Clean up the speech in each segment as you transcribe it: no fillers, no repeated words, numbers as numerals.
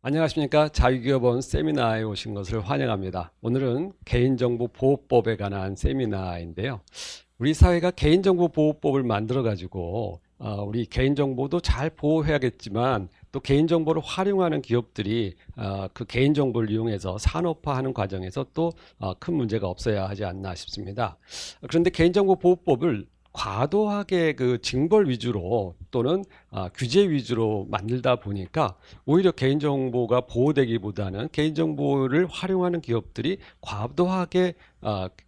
안녕하십니까. 자유기업원 세미나에 오신 것을 환영합니다. 오늘은 개인정보보호법에 관한 세미나인데요. 우리 사회가 개인정보보호법을 만들어 가지고 우리 개인정보도 잘 보호해야겠지만 또 개인정보를 활용하는 기업들이 그 개인정보를 이용해서 산업화하는 과정에서 또 큰 문제가 없어야 하지 않나 싶습니다. 그런데 개인정보보호법을 과도하게 그 징벌 위주로 또는 규제 위주로 만들다 보니까 오히려 개인정보가 보호되기보다는 개인정보를 활용하는 기업들이 과도하게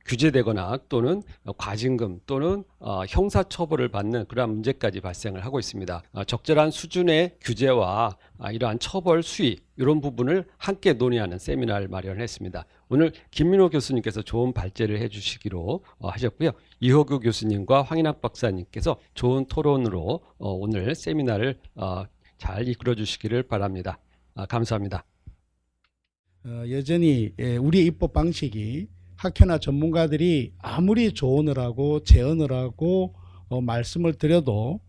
규제되거나 또는 과징금 또는 형사처벌을 받는 그러한 문제까지 발생을 하고 있습니다. 적절한 수준의 규제와 이러한 처벌 수위 이런 부분을 함께 논의하는 세미나를 마련했습니다. 오늘 김민호 교수님께서 좋은 발제를 해주시기로 하셨고요. 이호규 교수님과 황인학 박사님께서 좋은 토론으로 오늘 세미나를 잘 이끌어 주시기를 바랍니다. 감사합니다. 여전히 우리의 입법 방식이 학회나 전문가들이 아무리 조언을 하고 제언을 하고 말씀을 드려도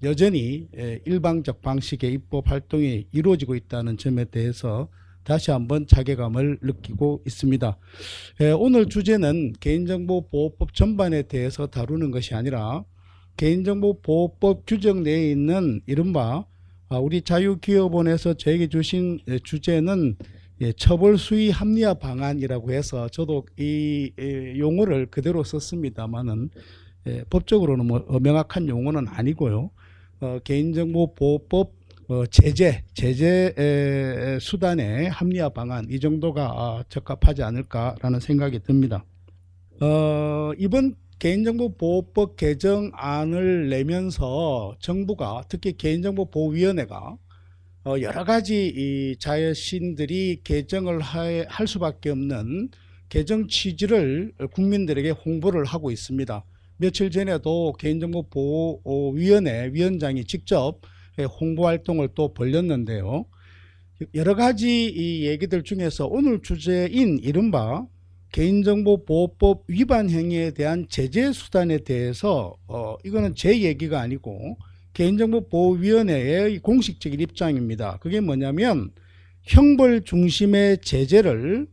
여전히 일방적 방식의 입법 활동이 이루어지고 있다는 점에 대해서 다시 한번 자괴감을 느끼고 있습니다. 오늘 주제는 개인정보보호법 전반에 대해서 다루는 것이 아니라 개인정보보호법 규정 내에 있는 이른바 우리 자유기업원에서 저에게 주신 주제는 처벌 수위 합리화 방안이라고 해서 저도 이 용어를 그대로 썼습니다만은 법적으로는 명확한 용어는 아니고요. 개인정보보호법 제재 수단의 합리화 방안 이 정도가 적합하지 않을까라는 생각이 듭니다. 이번 개인정보보호법 개정안을 내면서 정부가 특히 개인정보보호위원회가 여러 가지 이 자신들이 개정을 할 수밖에 없는 개정 취지를 국민들에게 홍보를 하고 있습니다. 며칠 전에도 개인정보보호위원회 위원장이 직접 홍보 활동을 또 벌였는데요. 여러 가지 이 얘기들 중에서 오늘 주제인 이른바 개인정보보호법 위반 행위에 대한 제재 수단에 대해서 이거는 제 얘기가 아니고 개인정보보호위원회의 공식적인 입장입니다. 그게 뭐냐면 형벌 중심의 제재를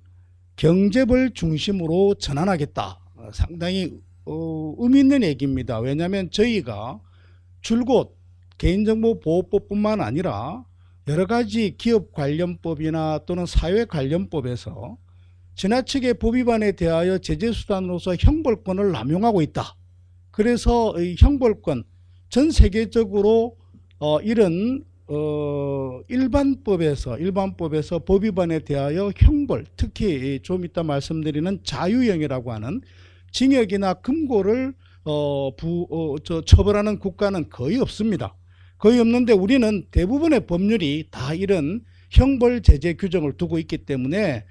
경제벌 중심으로 전환하겠다. 상당히 의미 있는 얘기입니다. 왜냐하면 저희가 줄곧 개인정보보호법뿐만 아니라 여러 가지 기업 관련법이나 또는 사회 관련법에서 지나치게 법 위반에 대하여 제재 수단으로서 형벌권을 남용하고 있다. 그래서 이 형벌권 전 세계적으로 이런 일반법에서 법 위반에 대하여 형벌, 특히 좀 이따 말씀드리는 자유형이라고 하는 징역이나 금고를 처벌하는 국가는 거의 없습니다. 거의 없는데 우리는 대부분의 법률이 다 이런 형벌 제재 규정을 두고 있기 때문에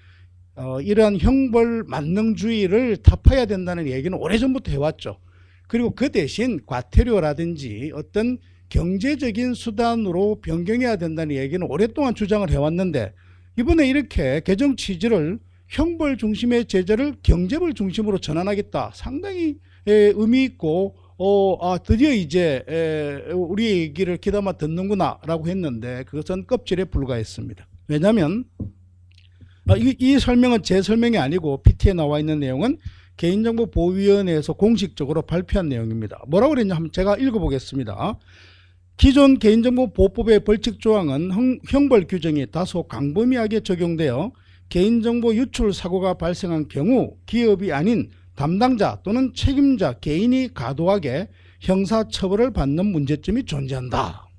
이러한 형벌 만능주의를 타파해야 된다는 얘기는 오래전부터 해왔죠. 그리고 그 대신 과태료라든지 어떤 경제적인 수단으로 변경해야 된다는 얘기는 오랫동안 주장을 해왔는데 이번에 이렇게 개정 취지를 형벌 중심의 제재를 경제벌 중심으로 전환하겠다. 상당히 의미 있고 드디어 이제 우리 얘기를 귀담아 듣는구나 라고 했는데 그것은 껍질에 불과했습니다. 왜냐하면 이 설명은 제 설명이 아니고 PT에 나와 있는 내용은 개인정보보호위원회에서 공식적으로 발표한 내용입니다. 뭐라고 그랬냐 하면 제가 읽어보겠습니다. 기존 개인정보보호법의 벌칙조항은 형벌 규정이 다소 광범위하게 적용되어 개인정보 유출 사고가 발생한 경우 기업이 아닌 담당자 또는 책임자 개인이 과도하게 형사처벌을 받는 문제점이 존재한다.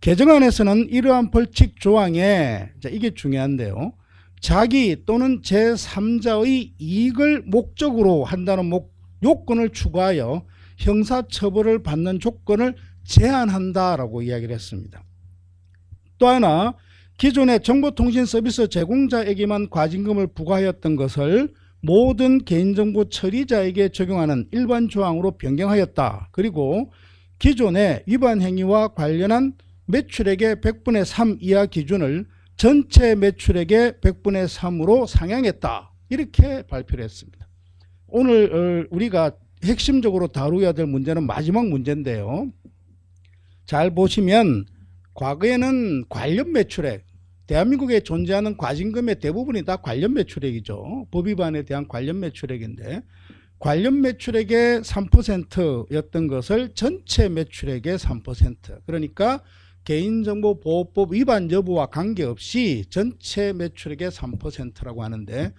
개정안에서는 이러한 벌칙조항에 이게 중요한데요. 자기 또는 제3자의 이익을 목적으로 한다는 요건을 추가하여 형사처벌을 받는 조건을 제한한다라고 이야기를 했습니다. 또 하나 기존의 정보통신 서비스 제공자에게만 과징금을 부과하였던 것을 모든 개인정보 처리자에게 적용하는 일반 조항으로 변경하였다. 그리고 기존의 위반 행위와 관련한 매출액의 100분의 3 이하 기준을 전체 매출액의 100분의 3으로 상향했다. 이렇게 발표를 했습니다. 오늘 우리가 핵심적으로 다루어야 될 문제는 마지막 문제인데요. 잘 보시면 과거에는 관련 매출액, 대한민국에 존재하는 과징금의 대부분이 다 관련 매출액이죠. 법 위반에 대한 관련 매출액인데 관련 매출액의 3%였던 것을 전체 매출액의 3%, 그러니까 개인정보보호법 위반 여부와 관계없이 전체 매출액의 3%라고 하는데,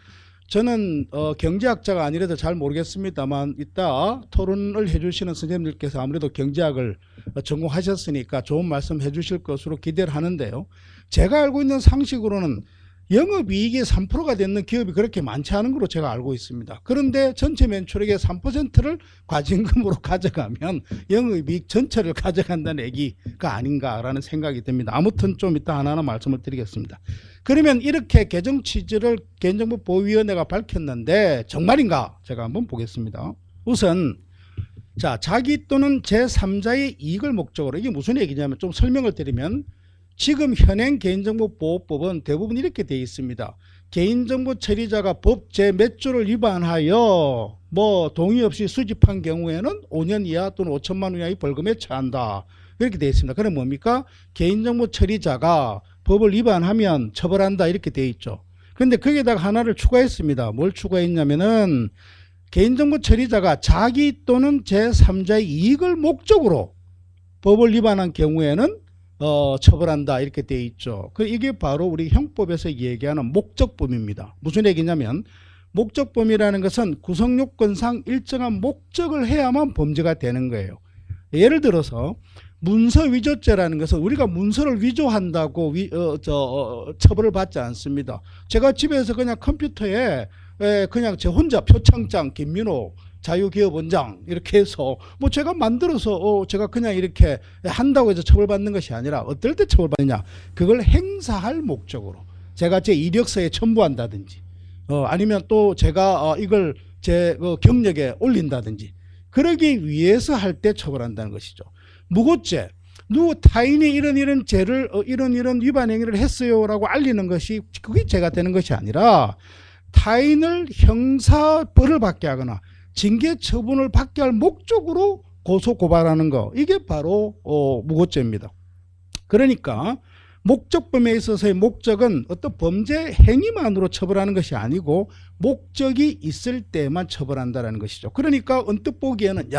저는 경제학자가 아니라도 잘 모르겠습니다만 이따 토론을 해주시는 선생님들께서 아무래도 경제학을 전공하셨으니까 좋은 말씀 해주실 것으로 기대를 하는데요. 제가 알고 있는 상식으로는 영업이익이 3%가 되는 기업이 그렇게 많지 않은 걸로 제가 알고 있습니다. 그런데 전체 매출액의 3%를 과징금으로 가져가면 영업이익 전체를 가져간다는 얘기가 아닌가라는 생각이 듭니다. 아무튼 좀 이따 하나하나 말씀을 드리겠습니다. 그러면 이렇게 개정 취지를 개인정보보호위원회가 밝혔는데 정말인가? 제가 한번 보겠습니다. 우선 자, 자기 또는 제3자의 이익을 목적으로, 이게 무슨 얘기냐면 좀 설명을 드리면, 지금 현행 개인정보보호법은 대부분 이렇게 되어 있습니다. 개인정보 처리자가 법 제 몇 조를 위반하여 동의 없이 수집한 경우에는 5년 이하 또는 5천만 원 이하의 벌금에 처한다, 이렇게 되어 있습니다. 그럼 뭡니까? 개인정보 처리자가 법을 위반하면 처벌한다, 이렇게 되어 있죠. 그런데 거기에다가 하나를 추가했습니다. 뭘 추가했냐면은 개인정보 처리자가 자기 또는 제3자의 이익을 목적으로 법을 위반한 경우에는 처벌한다, 이렇게 되어 있죠. 이게 바로 우리 형법에서 얘기하는 목적범입니다. 무슨 얘기냐면 목적범이라는 것은 구성요건상 일정한 목적을 해야만 범죄가 되는 거예요. 예를 들어서 문서 위조죄라는 것은 우리가 문서를 위조한다고 처벌을 받지 않습니다. 제가 집에서 그냥 컴퓨터에 그냥 제 혼자 표창장 김민호 자유기업원장 이렇게 해서 제가 만들어서 제가 그냥 이렇게 한다고 해서 처벌받는 것이 아니라, 어떨 때 처벌받느냐, 그걸 행사할 목적으로 제가 제 이력서에 첨부한다든지 아니면 또 제가 이걸 제 경력에 올린다든지 그러기 위해서 할 때 처벌한다는 것이죠. 무고죄, 타인이 이런 죄를 이런 위반 행위를 했어요라고 알리는 것이, 그게 죄가 되는 것이 아니라 타인을 형사벌을 받게 하거나 징계 처분을 받게 할 목적으로 고소 고발하는 거, 이게 바로 무고죄입니다. 그러니까 목적범에 있어서의 목적은 어떤 범죄 행위만으로 처벌하는 것이 아니고 목적이 있을 때만 처벌한다는 것이죠. 그러니까 언뜻 보기에는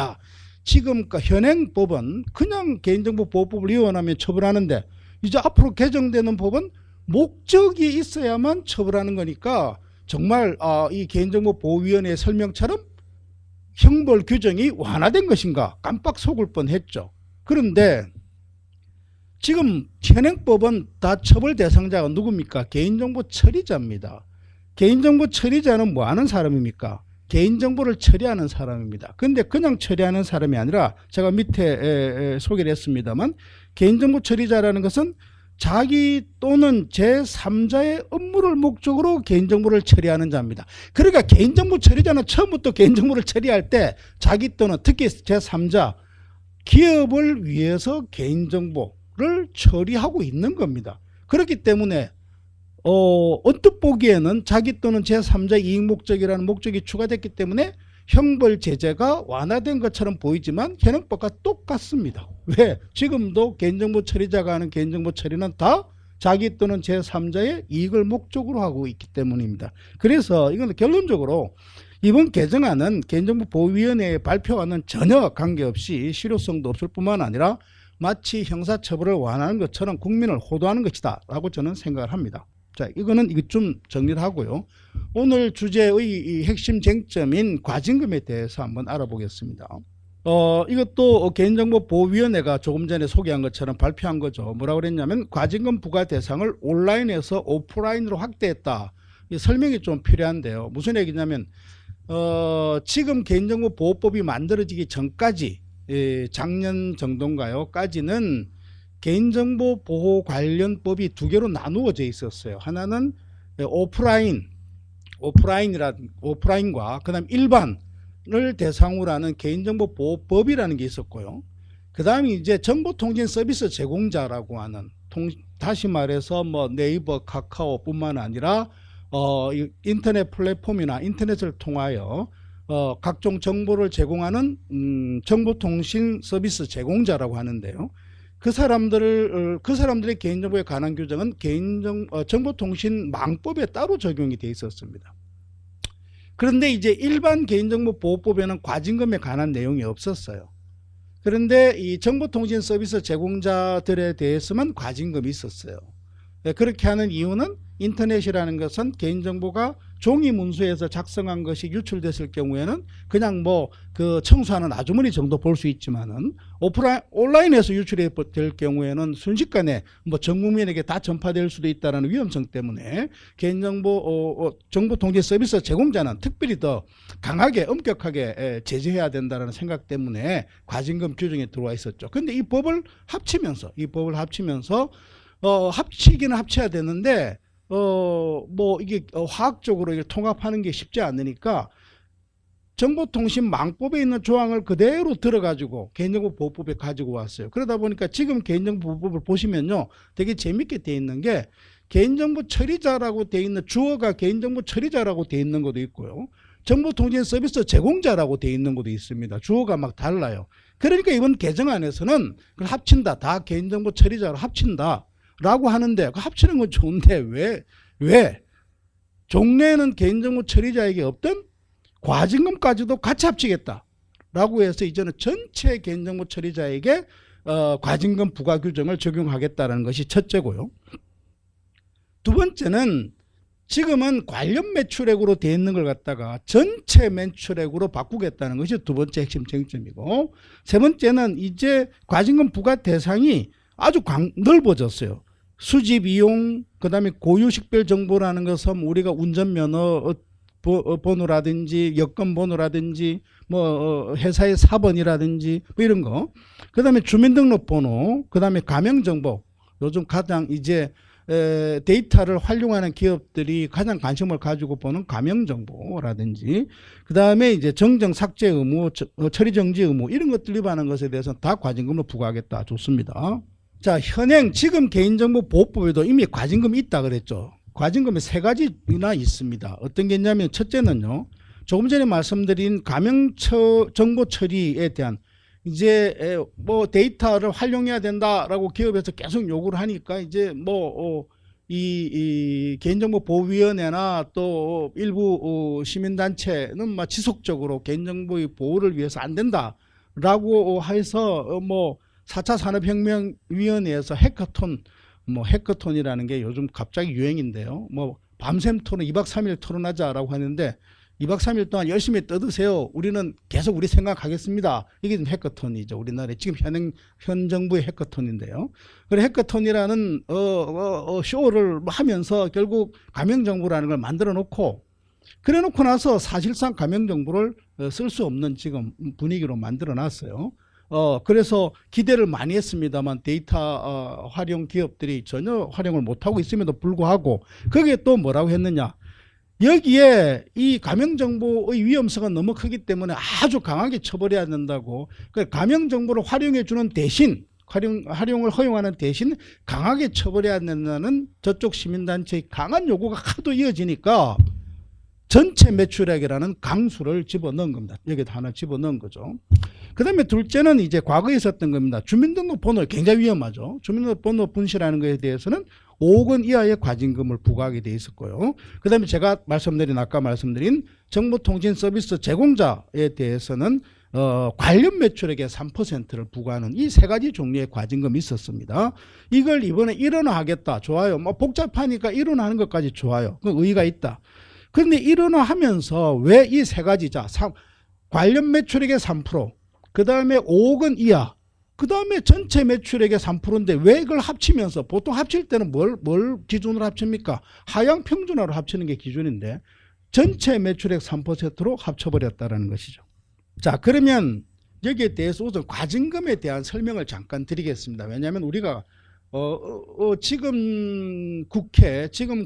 지금 현행 법은 그냥 개인정보보호법을 위반하면 처벌하는데, 이제 앞으로 개정되는 법은 목적이 있어야만 처벌하는 거니까 정말 이 개인정보보호위원회의 설명처럼 형벌 규정이 완화된 것인가 깜빡 속을 뻔했죠. 그런데 지금 현행법은 다 처벌 대상자가 누굽니까? 개인정보 처리자입니다. 개인정보 처리자는 뭐 하는 사람입니까? 개인정보를 처리하는 사람입니다. 그런데 그냥 처리하는 사람이 아니라, 제가 밑에 소개를 했습니다만, 개인정보 처리자라는 것은 자기 또는 제3자의 업무를 목적으로 개인정보를 처리하는 자입니다. 그러니까 개인정보 처리자는 처음부터 개인정보를 처리할 때 자기 또는 특히 제3자 기업을 위해서 개인정보를 처리하고 있는 겁니다. 그렇기 때문에 언뜻 보기에는 자기 또는 제3자의 이익 목적이라는 목적이 추가됐기 때문에 형벌 제재가 완화된 것처럼 보이지만 현행법과 똑같습니다. 왜? 지금도 개인정보 처리자가 하는 개인정보 처리는 다 자기 또는 제3자의 이익을 목적으로 하고 있기 때문입니다. 그래서 이건 결론적으로 이번 개정안은 개인정보보호위원회의 발표와는 전혀 관계없이 실효성도 없을 뿐만 아니라 마치 형사처벌을 완화하는 것처럼 국민을 호도하는 것이다 라고 저는 생각을 합니다. 자, 이거는 좀 정리를 하고요. 오늘 주제의 이 핵심 쟁점인 과징금에 대해서 한번 알아보겠습니다. 이것도 개인정보보호위원회가 조금 전에 소개한 것처럼 발표한 거죠. 뭐라고 그랬냐면 과징금 부과 대상을 온라인에서 오프라인으로 확대했다. 이 설명이 좀 필요한데요. 무슨 얘기냐면 지금 개인정보보호법이 만들어지기 전까지, 작년 정도인가요? 까지는 개인정보보호 관련법이 두 개로 나누어져 있었어요. 하나는 오프라인과 그다음 일반을 대상으로 하는 개인정보보호법이라는 게 있었고요. 그다음에 이제 정보통신 서비스 제공자라고 하는, 다시 말해서 네이버, 카카오뿐만 아니라 인터넷 플랫폼이나 인터넷을 통하여 각종 정보를 제공하는 정보통신 서비스 제공자라고 하는데요. 그 사람들의 개인정보에 관한 규정은 정보통신망법에 따로 적용이 돼 있었습니다. 그런데 이제 일반 개인정보보호법에는 과징금에 관한 내용이 없었어요. 그런데 이 정보통신 서비스 제공자들에 대해서만 과징금이 있었어요. 그렇게 하는 이유는 인터넷이라는 것은 개인정보가 종이 문서에서 작성한 것이 유출됐을 경우에는 그냥 뭐 그 청소하는 아주머니 정도 볼 수 있지만은 온라인에서 유출이 될 경우에는 순식간에 뭐 전 국민에게 다 전파될 수도 있다는 위험성 때문에 정보통신 서비스 제공자는 특별히 더 강하게 엄격하게 제재해야 된다는 생각 때문에 과징금 규정에 들어와 있었죠. 그런데 이 법을 합치면서 합치기는 합쳐야 되는데 뭐 이게 화학적으로 이걸 통합하는 게 쉽지 않으니까 정보통신망법에 있는 조항을 그대로 들어가지고 개인정보보호법에 가지고 왔어요. 그러다 보니까 지금 개인정보보호법을 보시면요, 되게 재밌게 돼 있는 게 개인정보 처리자라고 돼 있는, 주어가 개인정보 처리자라고 돼 있는 것도 있고요, 정보통신 서비스 제공자라고 돼 있는 것도 있습니다. 주어가 막 달라요. 그러니까 이번 개정안에서는 그걸 합친다, 다 개인정보 처리자로 합친다 라고 하는데, 그 합치는 건 좋은데 왜 종래에는 개인정보 처리자에게 없던 과징금까지도 같이 합치겠다 라고 해서 이제는 전체 개인정보 처리자에게 과징금 부과 규정을 적용하겠다는 것이 첫째고요. 두 번째는 지금은 관련 매출액으로 되어 있는 걸 갖다가 전체 매출액으로 바꾸겠다는 것이 두 번째 핵심 쟁점이고, 세 번째는 이제 과징금 부과 대상이 아주 넓어졌어요. 수집 이용, 그 다음에 고유식별 정보라는 것은 우리가 운전면허 번호라든지 여권 번호라든지 뭐 회사의 사번이라든지 뭐 이런 거, 그 다음에 주민등록번호, 그 다음에 가명정보, 요즘 가장 이제 데이터를 활용하는 기업들이 가장 관심을 가지고 보는 가명정보라든지, 그 다음에 이제 정정 삭제 의무, 처리 정지 의무, 이런 것들 위반하는 것에 대해서는 다 과징금으로 부과하겠다. 좋습니다. 자, 현행 지금 개인정보보호법에도 이미 과징금이 있다 그랬죠. 과징금이 세 가지나 있습니다. 어떤 게 있냐면, 첫째는요, 조금 전에 말씀드린 가명정보 처리에 대한 이제 뭐 데이터를 활용해야 된다라고 기업에서 계속 요구를 하니까 이제 뭐 이 개인정보보호위원회나 또 일부 시민단체는 막 지속적으로 개인정보의 보호를 위해서 안 된다라고 해서 뭐 4차 산업혁명위원회에서 해커톤이라는 게 요즘 갑자기 유행인데요. 뭐 밤샘 토론, 2박 3일 토론하자라고 하는데 2박 3일 동안 열심히 떠드세요. 우리는 계속 우리 생각하겠습니다. 이게 좀 해커톤이죠. 우리나라에 지금 현 정부의 해커톤인데요. 그래 해커톤이라는 쇼를 하면서 결국 가명정보라는 걸 만들어 놓고, 그래 놓고 나서 사실상 가명정보를 쓸 수 없는 지금 분위기로 만들어 놨어요. 그래서 기대를 많이 했습니다만 데이터 활용 기업들이 전혀 활용을 못하고 있음에도 불구하고 거기에 또 뭐라고 했느냐, 여기에 이 가명정보의 위험성은 너무 크기 때문에 아주 강하게 처벌해야 된다고, 가명정보를 활용해 주는 대신, 활용을 허용하는 대신 강하게 처벌해야 된다는 저쪽 시민단체의 강한 요구가 하도 이어지니까 전체 매출액이라는 강수를 집어넣은 겁니다. 여기다 하나 집어넣은 거죠. 그 다음에 둘째는 이제 과거에 있었던 겁니다. 주민등록번호 굉장히 위험하죠. 주민등록번호 분실하는 것에 대해서는 5억 원 이하의 과징금을 부과하게 돼 있었고요. 그 다음에 제가 아까 말씀드린 정보통신 서비스 제공자에 대해서는 관련 매출액의 3%를 부과하는 이 세 가지 종류의 과징금이 있었습니다. 이걸 이번에 일원화하겠다. 좋아요. 뭐 복잡하니까 일원화하는 것까지 좋아요. 그 의의가 있다. 그런데 일원화하면서 왜 이 세 가지, 관련 매출액의 3%, 그 다음에 5억 원 이하, 그 다음에 전체 매출액의 3%인데 왜 이걸 합치면서, 보통 합칠 때는 뭘 기준으로 합칩니까? 하향 평준화로 합치는 게 기준인데 전체 매출액 3%로 합쳐버렸다는 것이죠. 자, 그러면 여기에 대해서 우선 과징금에 대한 설명을 잠깐 드리겠습니다. 왜냐하면 우리가 지금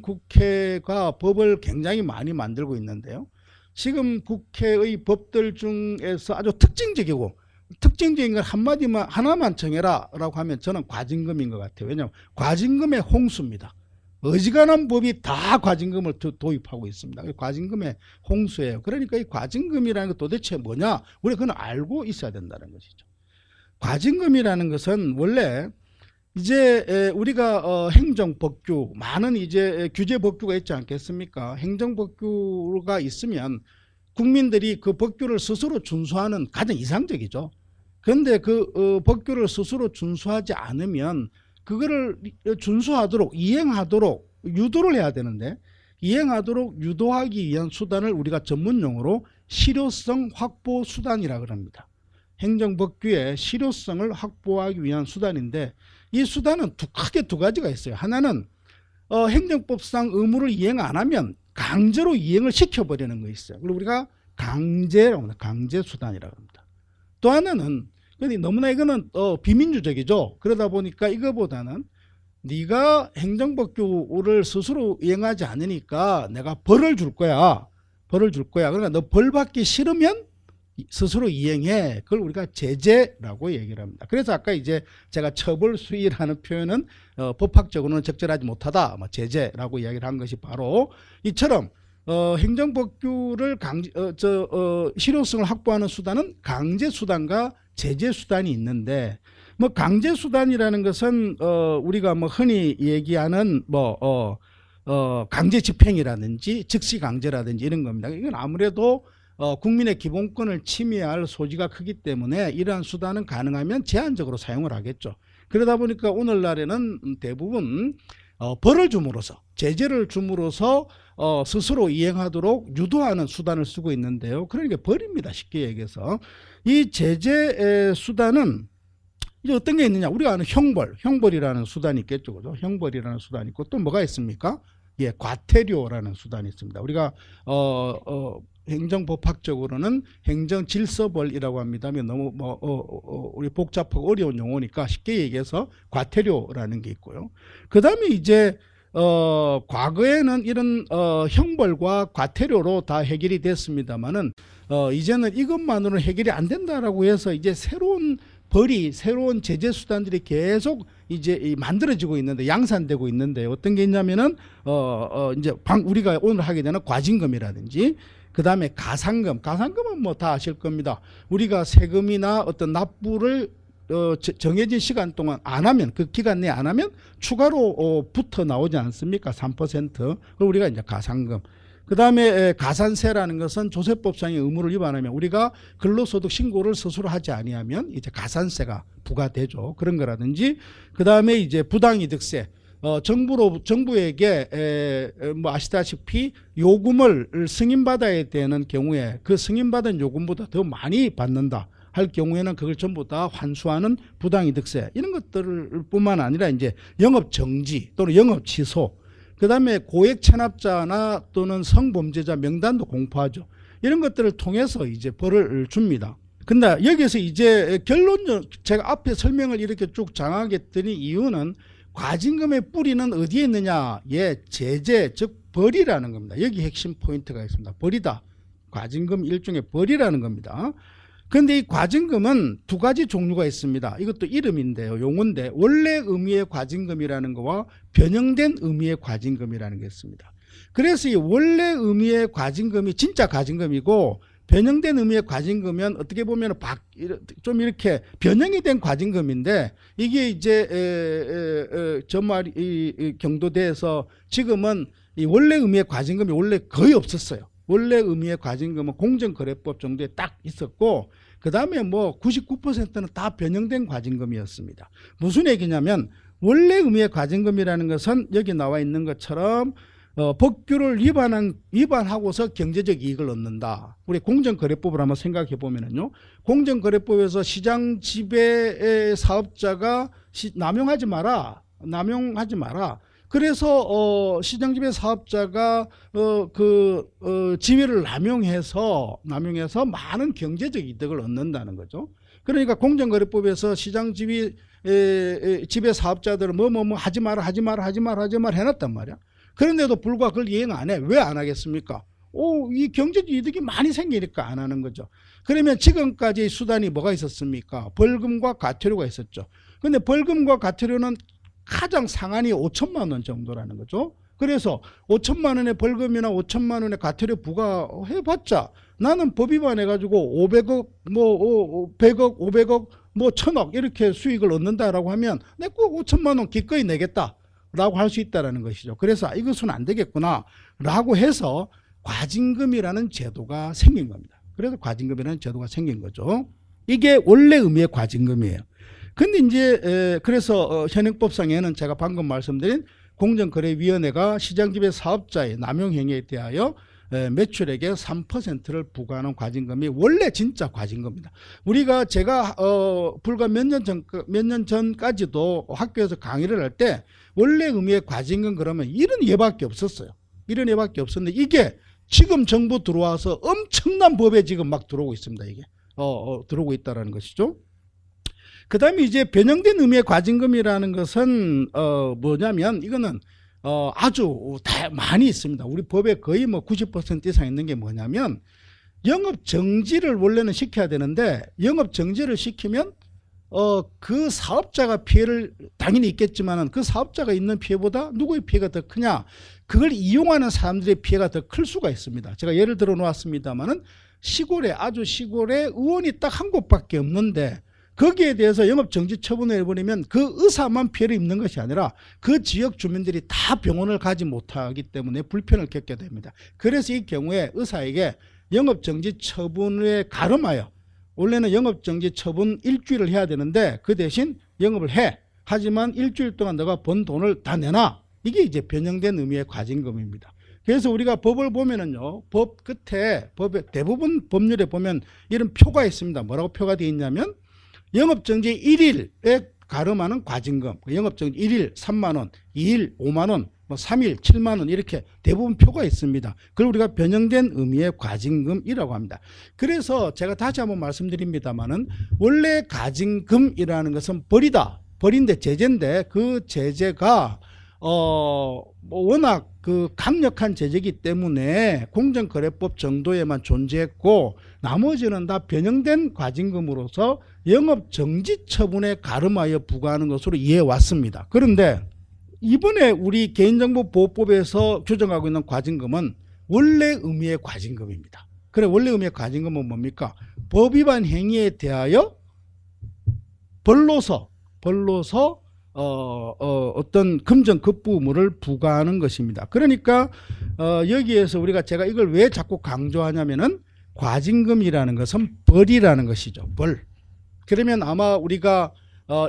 국회가 법을 굉장히 많이 만들고 있는데요. 지금 국회의 법들 중에서 아주 특징적인 걸 하나만 정해라 라고 하면 저는 과징금인 것 같아요. 왜냐하면 과징금의 홍수입니다. 어지간한 법이 다 과징금을 도입하고 있습니다. 과징금의 홍수예요. 그러니까 이 과징금이라는 게 도대체 뭐냐, 우리가 그건 알고 있어야 된다는 것이죠. 과징금이라는 것은 원래 이제 우리가 행정법규 많은 이제 규제 법규가 있지 않겠습니까? 행정법규가 있으면 국민들이 그 법규를 스스로 준수하는 가장 이상적이죠. 그런데 그 법규를 스스로 준수하지 않으면 그거를 준수하도록 이행하도록 유도를 해야 되는데 이행하도록 유도하기 위한 수단을 우리가 전문용어로 실효성 확보 수단이라고 합니다. 행정법규의 실효성을 확보하기 위한 수단인데 이 수단은 크게 두 가지가 있어요. 하나는 행정법상 의무를 이행 안 하면 강제로 이행을 시켜버리는 거 있어요. 그리고 우리가 강제라고 합니다. 강제 수단이라고 합니다. 또 하나는 근데 너무나 이거는 비민주적이죠. 그러다 보니까 이거보다는 네가 행정법규를 스스로 이행하지 않으니까 내가 벌을 줄 거야. 벌을 줄 거야. 그러니까 너 벌 받기 싫으면 스스로 이행해. 그걸 우리가 제재라고 얘기를 합니다. 그래서 아까 이제 제가 처벌 수위라는 표현은 법학적으로는 적절하지 못하다. 제재라고 이야기를 한 것이 바로 이처럼 행정법규를 실효성을 확보하는 수단은 강제 수단과 제재 수단이 있는데 강제 수단이라는 것은 우리가 흔히 얘기하는 강제 집행이라든지 즉시 강제라든지 이런 겁니다. 이건 아무래도 국민의 기본권을 침해할 소지가 크기 때문에 이러한 수단은 가능하면 제한적으로 사용을 하겠죠. 그러다 보니까 오늘날에는 대부분 벌을 줌으로써 제재를 줌으로써 스스로 이행하도록 유도하는 수단을 쓰고 있는데요. 그러니까 벌입니다. 쉽게 얘기해서. 이 제재 수단은 이제 어떤 게 있느냐. 우리가 아는 형벌이라는 수단이 있겠죠. 그죠? 형벌이라는 수단이 있고 또 뭐가 있습니까? 예, 과태료라는 수단이 있습니다. 우리가 행정법학적으로는 행정질서벌이라고 합니다. 너무 우리 복잡하고 어려운 용어니까 쉽게 얘기해서 과태료라는 게 있고요. 그 다음에 이제 과거에는 이런 형벌과 과태료로 다 해결이 됐습니다만은 이제는 이것만으로는 해결이 안 된다라고 해서 이제 새로운 새로운 제재 수단들이 계속 이제 만들어지고 있는데 양산되고 있는데 어떤 게 있냐면은 이제 우리가 오늘 하게 되는 과징금이라든지 그 다음에 가산금은 다 아실 겁니다. 우리가 세금이나 어떤 납부를 정해진 시간 동안 안 하면 그 기간 내에 안 하면 추가로 붙어 나오지 않습니까? 3%. 그걸 우리가 이제 가산금. 그 다음에 가산세라는 것은 조세법상의 의무를 위반하면 우리가 근로소득 신고를 스스로 하지 아니하면 이제 가산세가 부과되죠. 그런 거라든지 그 다음에 이제 부당이득세. 정부에게 아시다시피 요금을 승인받아야 되는 경우에 그 승인받은 요금보다 더 많이 받는다 할 경우에는 그걸 전부 다 환수하는 부당이득세 이런 것들 뿐만 아니라 이제 영업 정지 또는 영업 취소 그 다음에 고액 체납자나 또는 성범죄자 명단도 공포하죠. 이런 것들을 통해서 이제 벌을 줍니다. 근데 여기서 이제 결론적으로 제가 앞에 설명을 이렇게 쭉 장하게 했더니 이유는 과징금의 뿌리는 어디에 있느냐? 예, 제재, 즉 벌이라는 겁니다. 여기 핵심 포인트가 있습니다. 벌이다. 과징금 일종의 벌이라는 겁니다. 그런데 이 과징금은 두 가지 종류가 있습니다. 이것도 이름인데요. 용어인데 원래 의미의 과징금이라는 거와 변형된 의미의 과징금이라는 게 있습니다. 그래서 이 원래 의미의 과징금이 진짜 과징금이고 변형된 의미의 과징금은 어떻게 보면 좀 이렇게 변형이 된 과징금인데 이게 이제 이 경도대에서 지금은 이 원래 의미의 과징금이 원래 거의 없었어요. 원래 의미의 과징금은 공정거래법 정도에 딱 있었고 그 다음에 99%는 다 변형된 과징금이었습니다. 무슨 얘기냐면 원래 의미의 과징금이라는 것은 여기 나와 있는 것처럼 법규를 위반하고서 경제적 이익을 얻는다. 우리 공정거래법을 한번 생각해 보면은요. 공정거래법에서 시장 지배 사업자가 남용하지 마라. 그래서 시장 지배 사업자가 지위를 남용해서 많은 경제적 이득을 얻는다는 거죠. 그러니까 공정거래법에서 시장 지배 사업자들은 하지 마라 해놨단 말이야. 그런데도 불구하고 그걸 이행 안 해. 왜 안 하겠습니까? 이 경제적 이득이 많이 생기니까 안 하는 거죠. 그러면 지금까지 수단이 뭐가 있었습니까? 벌금과 과태료가 있었죠. 근데 벌금과 과태료는 가장 상한이 5천만 원 정도라는 거죠. 그래서 5천만 원의 벌금이나 5천만 원의 과태료 부과해봤자 나는 법 위반해가지고 500억, 100억, 500억, 뭐 1,000억 이렇게 수익을 얻는다라고 하면 내가 꼭 5천만 원 기꺼이 내겠다라고 할 수 있다라는 것이죠. 그래서 이것은 안 되겠구나라고 해서 과징금이라는 제도가 생긴 겁니다. 그래서 과징금이라는 제도가 생긴 거죠. 이게 원래 의미의 과징금이에요. 근데 이제 그래서 현행법상에는 제가 방금 말씀드린 공정거래위원회가 시장지배 사업자의 남용 행위에 대하여 매출액의 3%를 부과하는 과징금이 원래 진짜 과징금입니다. 우리가 제가 불과 몇 년 전까지도 학교에서 강의를 할 때 원래 의미의 과징금 그러면 이런 예밖에 없었어요. 이런 예밖에 없었는데 이게 지금 정부 들어와서 엄청난 법에 지금 막 들어오고 있습니다. 이게 들어오고 있다라는 것이죠. 그 다음에 이제 변형된 의미의 과징금이라는 것은 뭐냐면 이거는 아주 많이 있습니다. 우리 법에 거의 뭐 90% 이상 있는 게 뭐냐면 영업 정지를 원래는 시켜야 되는데 영업 정지를 시키면 그 사업자가 피해를 당연히 있겠지만은 그 사업자가 있는 피해보다 누구의 피해가 더 크냐? 그걸 이용하는 사람들의 피해가 더 클 수가 있습니다. 제가 예를 들어 놓았습니다만은 시골에 아주 시골에 의원이 딱 한 곳밖에 없는데 거기에 대해서 영업정지 처분을 해버리면 그 의사만 피해를 입는 것이 아니라 그 지역 주민들이 다 병원을 가지 못하기 때문에 불편을 겪게 됩니다. 그래서 이 경우에 의사에게 영업정지 처분에 가름하여 원래는 영업정지 처분 일주일을 해야 되는데 그 대신 영업을 해. 하지만 일주일 동안 너가 번 돈을 다 내놔. 이게 이제 변형된 의미의 과징금입니다. 그래서 우리가 법을 보면은요, 법 끝에 법에 대부분 법률에 보면 이런 표가 있습니다. 뭐라고 표가 되어 있냐면 영업정지 1일에 가름하는 과징금, 영업정지 1일 3만 원, 2일 5만 원, 뭐 3일 7만 원 이렇게 대부분 표가 있습니다. 그걸 우리가 변형된 의미의 과징금이라고 합니다. 그래서 제가 다시 한번 말씀드립니다만은 원래 과징금이라는 것은 벌이다. 벌인데 제재인데 그 제재가 뭐 워낙 그 강력한 제재이기 때문에 공정거래법 정도에만 존재했고 나머지는 다 변형된 과징금으로서 영업정지 처분에 가름하여 부과하는 것으로 이해해 왔습니다. 그런데 이번에 우리 개인정보보호법에서 규정하고 있는 과징금은 원래 의미의 과징금입니다. 그래 원래 의미의 과징금은 뭡니까? 법 위반 행위에 대하여 벌로서 어떤 금전급부물을 부과하는 것입니다. 그러니까 여기에서 우리가 제가 이걸 왜 자꾸 강조하냐면은 과징금이라는 것은 벌이라는 것이죠. 벌. 그러면 아마 우리가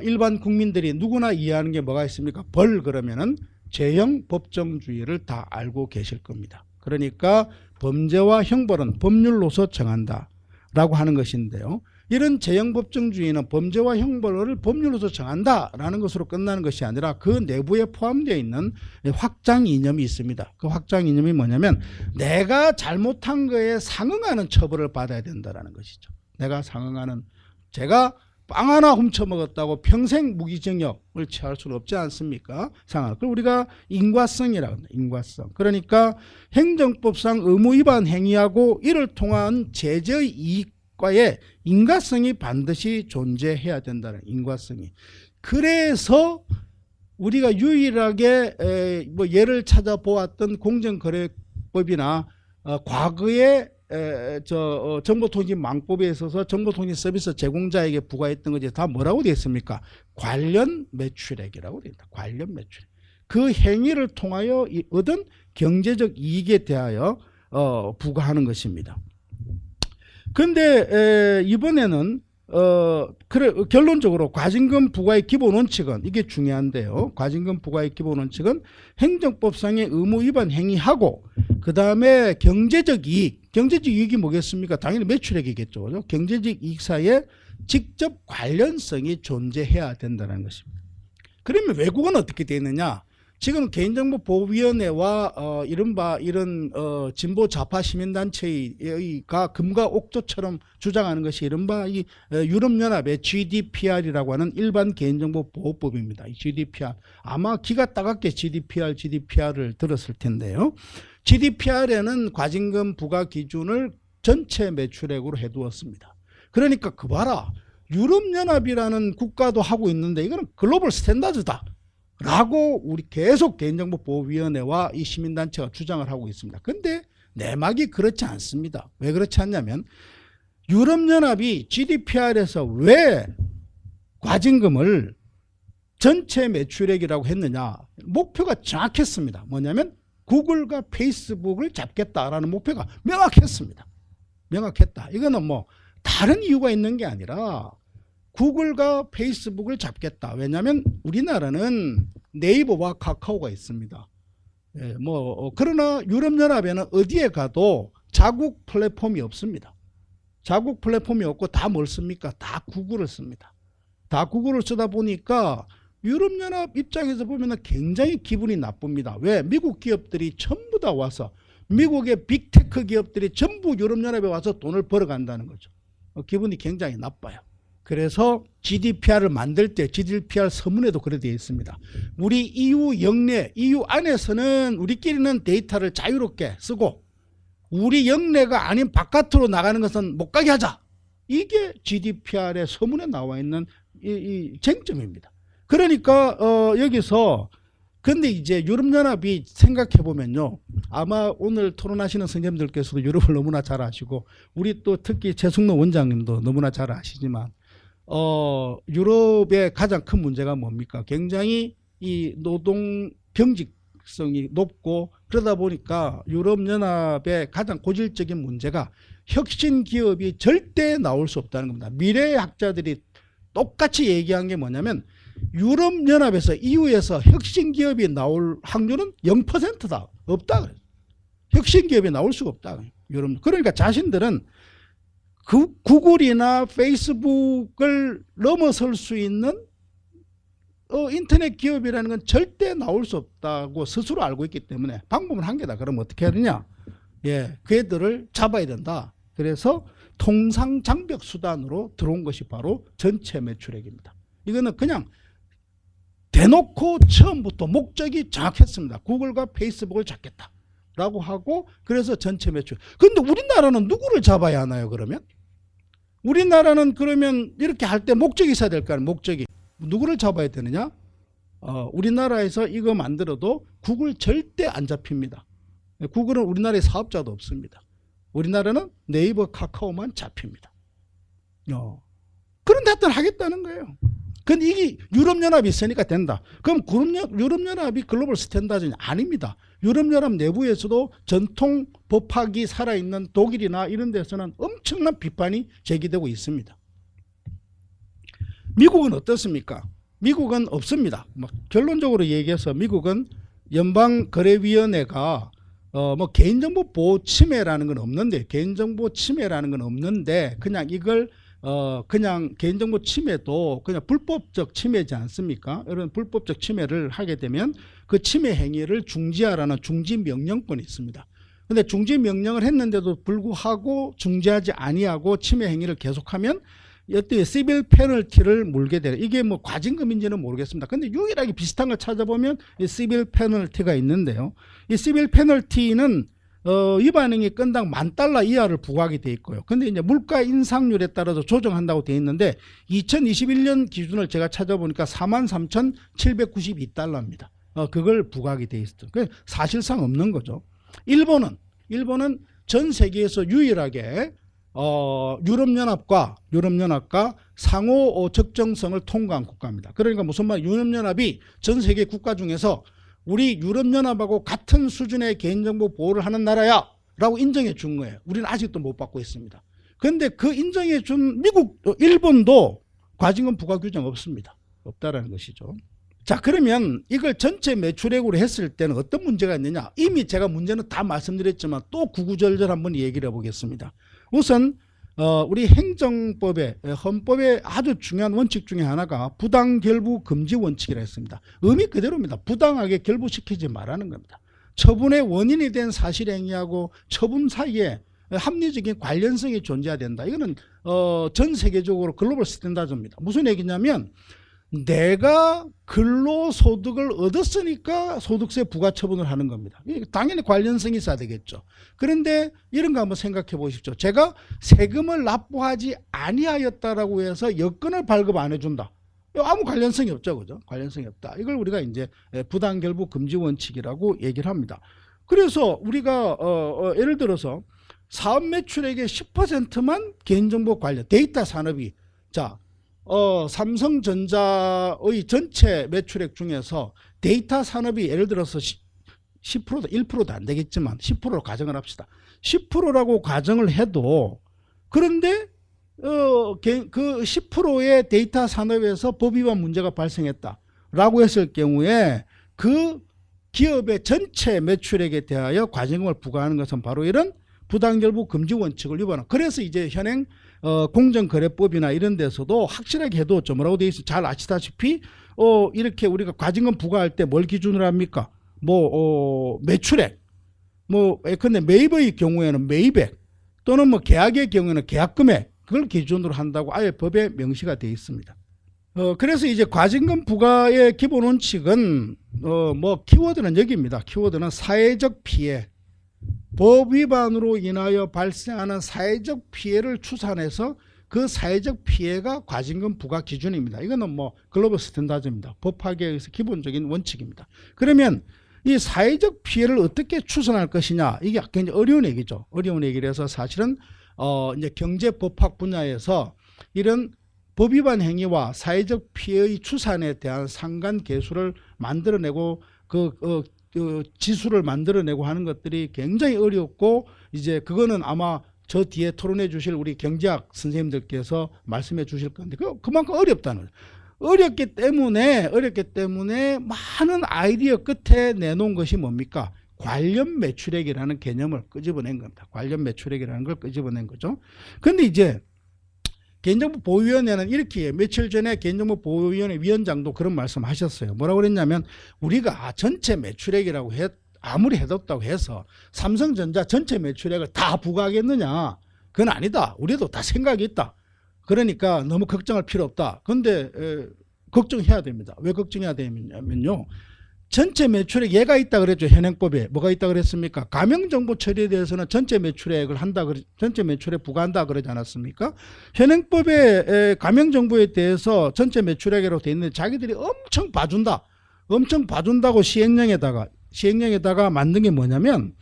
일반 국민들이 누구나 이해하는 게 뭐가 있습니까? 벌 그러면은 죄형 법정주의를 다 알고 계실 겁니다. 그러니까 범죄와 형벌은 법률로서 정한다라고 하는 것인데요. 이런 죄형 법정주의는 범죄와 형벌을 법률로서 정한다라는 것으로 끝나는 것이 아니라 그 내부에 포함되어 있는 확장 이념이 있습니다. 그 확장 이념이 뭐냐면 내가 잘못한 거에 상응하는 처벌을 받아야 된다라는 것이죠. 내가 상응하는, 제가 빵 하나 훔쳐 먹었다고 평생 무기징역을 취할 수는 없지 않습니까? 상황. 그걸 우리가 인과성이라고 합니다. 인과성. 그러니까 행정법상 의무 위반 행위하고 이를 통한 제재의 이익과의 인과성이 반드시 존재해야 된다는 인과성이. 그래서 우리가 유일하게 뭐 예를 찾아보았던 공정거래법이나 과거에 정보통신망법에 있어서 정보통신 서비스 제공자에게 부과했던 것이 다 뭐라고 되어 있습니까? 관련 매출액이라고 되어 있다. 관련 매출액. 그 행위를 통하여 얻은 경제적 이익에 대하여 부과하는 것입니다. 그런데 이번에는 그래 결론적으로 과징금 부과의 기본 원칙은 이게 중요한데요. 과징금 부과의 기본 원칙은 행정법상의 의무 위반 행위하고 그 다음에 경제적 이익. 경제적 이익이 뭐겠습니까? 당연히 매출액이겠죠. 그죠? 경제적 이익 사이에 직접 관련성이 존재해야 된다는 것입니다. 그러면 외국은 어떻게 되어 있느냐? 지금 개인정보보호위원회와 이른바 이런 진보 좌파 시민단체가 금과 옥조처럼 주장하는 것이 이른바 이 유럽연합의 GDPR이라고 하는 일반 개인정보보호법입니다. 이 GDPR 아마 기가 따갑게 GDPR를 들었을 텐데요. GDPR에는 과징금 부과 기준을 전체 매출액으로 해두었습니다. 그러니까 그 봐라, 유럽연합이라는 국가도 하고 있는데 이거는 글로벌 스탠다드다 라고 우리 계속 개인정보보호위원회와 이 시민단체가 주장을 하고 있습니다. 근데 내막이 그렇지 않습니다. 왜 그렇지 않냐면 유럽연합이 GDPR에서 왜 과징금을 전체 매출액이라고 했느냐? 목표가 정확했습니다. 뭐냐면 구글과 페이스북을 잡겠다라는 목표가 명확했습니다. 명확했다. 이거는 뭐 다른 이유가 있는 게 아니라 구글과 페이스북을 잡겠다. 왜냐하면 우리나라는 네이버와 카카오가 있습니다. 예, 그러나 유럽연합에는 어디에 가도 자국 플랫폼이 없습니다. 자국 플랫폼이 없고 다 뭘 씁니까? 다 구글을 씁니다. 다 구글을 쓰다 보니까 유럽연합 입장에서 보면 굉장히 기분이 나쁩니다. 왜? 미국 기업들이 전부 다 와서 미국의 빅테크 기업들이 전부 유럽연합에 와서 돈을 벌어간다는 거죠. 기분이 굉장히 나빠요. 그래서 GDPR을 만들 때 GDPR 서문에도 그래 되어 있습니다. 우리 EU 영내, EU 안에서는 우리끼리는 데이터를 자유롭게 쓰고 우리 영내가 아닌 바깥으로 나가는 것은 못 가게 하자. 이게 GDPR의 서문에 나와 있는 이 쟁점입니다. 그러니까 여기서 근데 이제 유럽연합이 생각해 보면요, 아마 오늘 토론하시는 선생님들께서도 유럽을 너무나 잘 아시고 우리 또 특히 최승로 원장님도 너무나 잘 아시지만 유럽의 가장 큰 문제가 뭡니까? 굉장히 이 노동 병직성이 높고 그러다 보니까 유럽연합의 가장 고질적인 문제가 혁신 기업이 절대 나올 수 없다는 겁니다. 미래의 학자들이 똑같이 얘기한 게 뭐냐면 유럽연합에서 EU에서 혁신 기업이 나올 확률은 0%다. 없다. 혁신 기업이 나올 수가 없다. 그러니까 자신들은 그 구글이나 페이스북을 넘어설 수 있는 인터넷 기업이라는 건 절대 나올 수 없다고 스스로 알고 있기 때문에 방법은 한 개다. 그럼 어떻게 해야 되냐? 예, 그 애들을 잡아야 된다. 그래서 통상장벽 수단으로 들어온 것이 바로 전체 매출액입니다. 이거는 그냥 대놓고 처음부터 목적이 정확했습니다. 구글과 페이스북을 잡겠다라고 하고 그래서 전체 매출. 그런데 우리나라는 누구를 잡아야 하나요? 그러면 우리나라는 그러면 이렇게 할 때 목적이 있어야 될 거 아니에요. 목적이 누구를 잡아야 되느냐? 우리나라에서 이거 만들어도 구글 절대 안 잡힙니다. 구글은 우리나라에 사업자도 없습니다. 우리나라는 네이버, 카카오만 잡힙니다. 그런데 하여튼 하겠다는 거예요. 근데 이게 유럽연합이 있으니까 된다. 그럼 유럽연합이 글로벌 스탠다드는 아닙니다. 유럽연합 내부에서도 전통 법학이 살아있는 독일이나 이런 데서는 엄청난 비판이 제기되고 있습니다. 미국은 어떻습니까? 미국은 없습니다. 결론적으로 얘기해서 미국은 연방거래위원회가 개인정보 보호 침해라는 건 없는데 그냥 이걸 그냥 개인정보 침해도 그냥 불법적 침해지 않습니까? 이런 불법적 침해를 하게 되면 그 침해 행위를 중지하라는 중지명령권이 있습니다. 근데 중지명령을 했는데도 불구하고 중지하지 아니하고 침해 행위를 계속하면 어떤 시빌 페널티를 물게 되는, 이게 뭐 과징금인지는 모르겠습니다. 근데 유일하게 비슷한 걸 찾아보면 이 시빌 페널티가 있는데요. 이 시빌 페널티는 위반행위 건당 $10,000 이하를 부과하게 돼 있고요. 근데 이제 물가 인상률에 따라서 조정한다고 돼 있는데 2021년 기준을 제가 찾아보니까 $43,792입니다. 그걸 부과하게 돼 있어요. 사실상 없는 거죠. 일본은 전 세계에서 유일하게 유럽연합과 상호 적정성을 통과한 국가입니다. 그러니까 무슨 말? 유럽연합이 전 세계 국가 중에서 우리 유럽연합하고 같은 수준의 개인정보 보호를 하는 나라야 라고 인정해 준 거예요. 우리는 아직도 못 받고 있습니다. 그런데 그 인정해 준 일본도 과징금 부과 규정 없습니다. 없다라는 것이죠. 자, 그러면 이걸 전체 매출액으로 했을 때는 어떤 문제가 있느냐? 이미 제가 문제는 다 말씀드렸지만 또 구구절절 한번 얘기를 해보겠습니다. 우선 우리 행정법에, 헌법의 아주 중요한 원칙 중에 하나가 부당결부 금지 원칙이라 했습니다. 의미 그대로입니다. 부당하게 결부시키지 말라는 겁니다. 처분의 원인이 된 사실행위하고 처분 사이에 합리적인 관련성이 존재해야 된다. 이거는 전 세계적으로 글로벌 스탠다드입니다. 무슨 얘기냐면 내가 근로소득을 얻었으니까 소득세 부과처분을 하는 겁니다. 당연히 관련성이 있어야 되겠죠. 그런데 이런 거 한번 생각해 보십시오. 제가 세금을 납부하지 아니하였다라고 해서 여건을 발급 안 해준다. 아무 관련성이 없죠. 그죠? 관련성이 없다. 이걸 우리가 이제 부당결부 금지 원칙이라고 얘기를 합니다. 그래서 우리가 예를 들어서 사업 매출액의 10%만 개인정보 관련 데이터 산업이 삼성전자의 전체 매출액 중에서 데이터 산업이 예를 들어서 10%도 1%도 안 되겠지만 10%로 가정을 합시다. 10%라고 가정을 해도 그런데 그 10%의 데이터 산업에서 법 위반 문제가 발생했다라고 했을 경우에 그 기업의 전체 매출액에 대하여 과징금을 부과하는 것은 바로 이런 부당결부 금지 원칙을 위반한. 그래서 이제 현행 공정거래법이나 이런 데서도 확실하게 해도 좀 뭐라고 돼 있어 잘 아시다시피 이렇게 우리가 과징금 부과할 때 뭘 기준으로 합니까? 매출액, 근데 매입의 경우에는 매입액 또는 계약의 경우에는 계약금액 그걸 기준으로 한다고 아예 법에 명시가 되어 있습니다. 그래서 이제 과징금 부과의 기본 원칙은 키워드는 여기입니다. 키워드는 사회적 피해, 법 위반으로 인하여 발생하는 사회적 피해를 추산해서 그 사회적 피해가 과징금 부과 기준입니다. 이거는 글로벌 스탠다드입니다. 법학에서 기본적인 원칙입니다. 그러면 이 사회적 피해를 어떻게 추산할 것이냐, 이게 굉장히 어려운 얘기죠. 어려운 얘기라서 사실은 이제 경제법학 분야에서 이런 법 위반 행위와 사회적 피해의 추산에 대한 상관계수를 만들어내고 지수를 만들어내고 하는 것들이 굉장히 어렵고, 이제 그거는 아마 저 뒤에 토론해 주실 우리 경제학 선생님들께서 말씀해 주실 건데 그만큼 어렵다는 거예요. 어렵기 때문에 많은 아이디어 끝에 내놓은 것이 뭡니까? 관련 매출액이라는 개념을 끄집어낸 겁니다. 관련 매출액이라는 걸 끄집어낸 거죠. 그런데 이제 개인정보보호위원회는 이렇게 며칠 전에 개인정보보호위원회 위원장도 그런 말씀 하셨어요. 뭐라고 그랬냐면 우리가 전체 매출액이라고 아무리 해뒀다고 해서 삼성전자 전체 매출액을 다 부과하겠느냐? 그건 아니다. 우리도 다 생각이 있다. 그러니까 너무 걱정할 필요 없다. 그런데 걱정해야 됩니다. 왜 걱정해야 되냐면요. 전체 매출액 얘가 있다 그랬죠. 현행법에 뭐가 있다 그랬습니까? 가명정보 처리에 대해서는 전체 매출액을 전체 매출액 부과한다 그러지 않았습니까? 현행법에 가명정보에 대해서 전체 매출액이라고 돼 있는데 자기들이 엄청 봐준다고 시행령에다가 만든 게 뭐냐면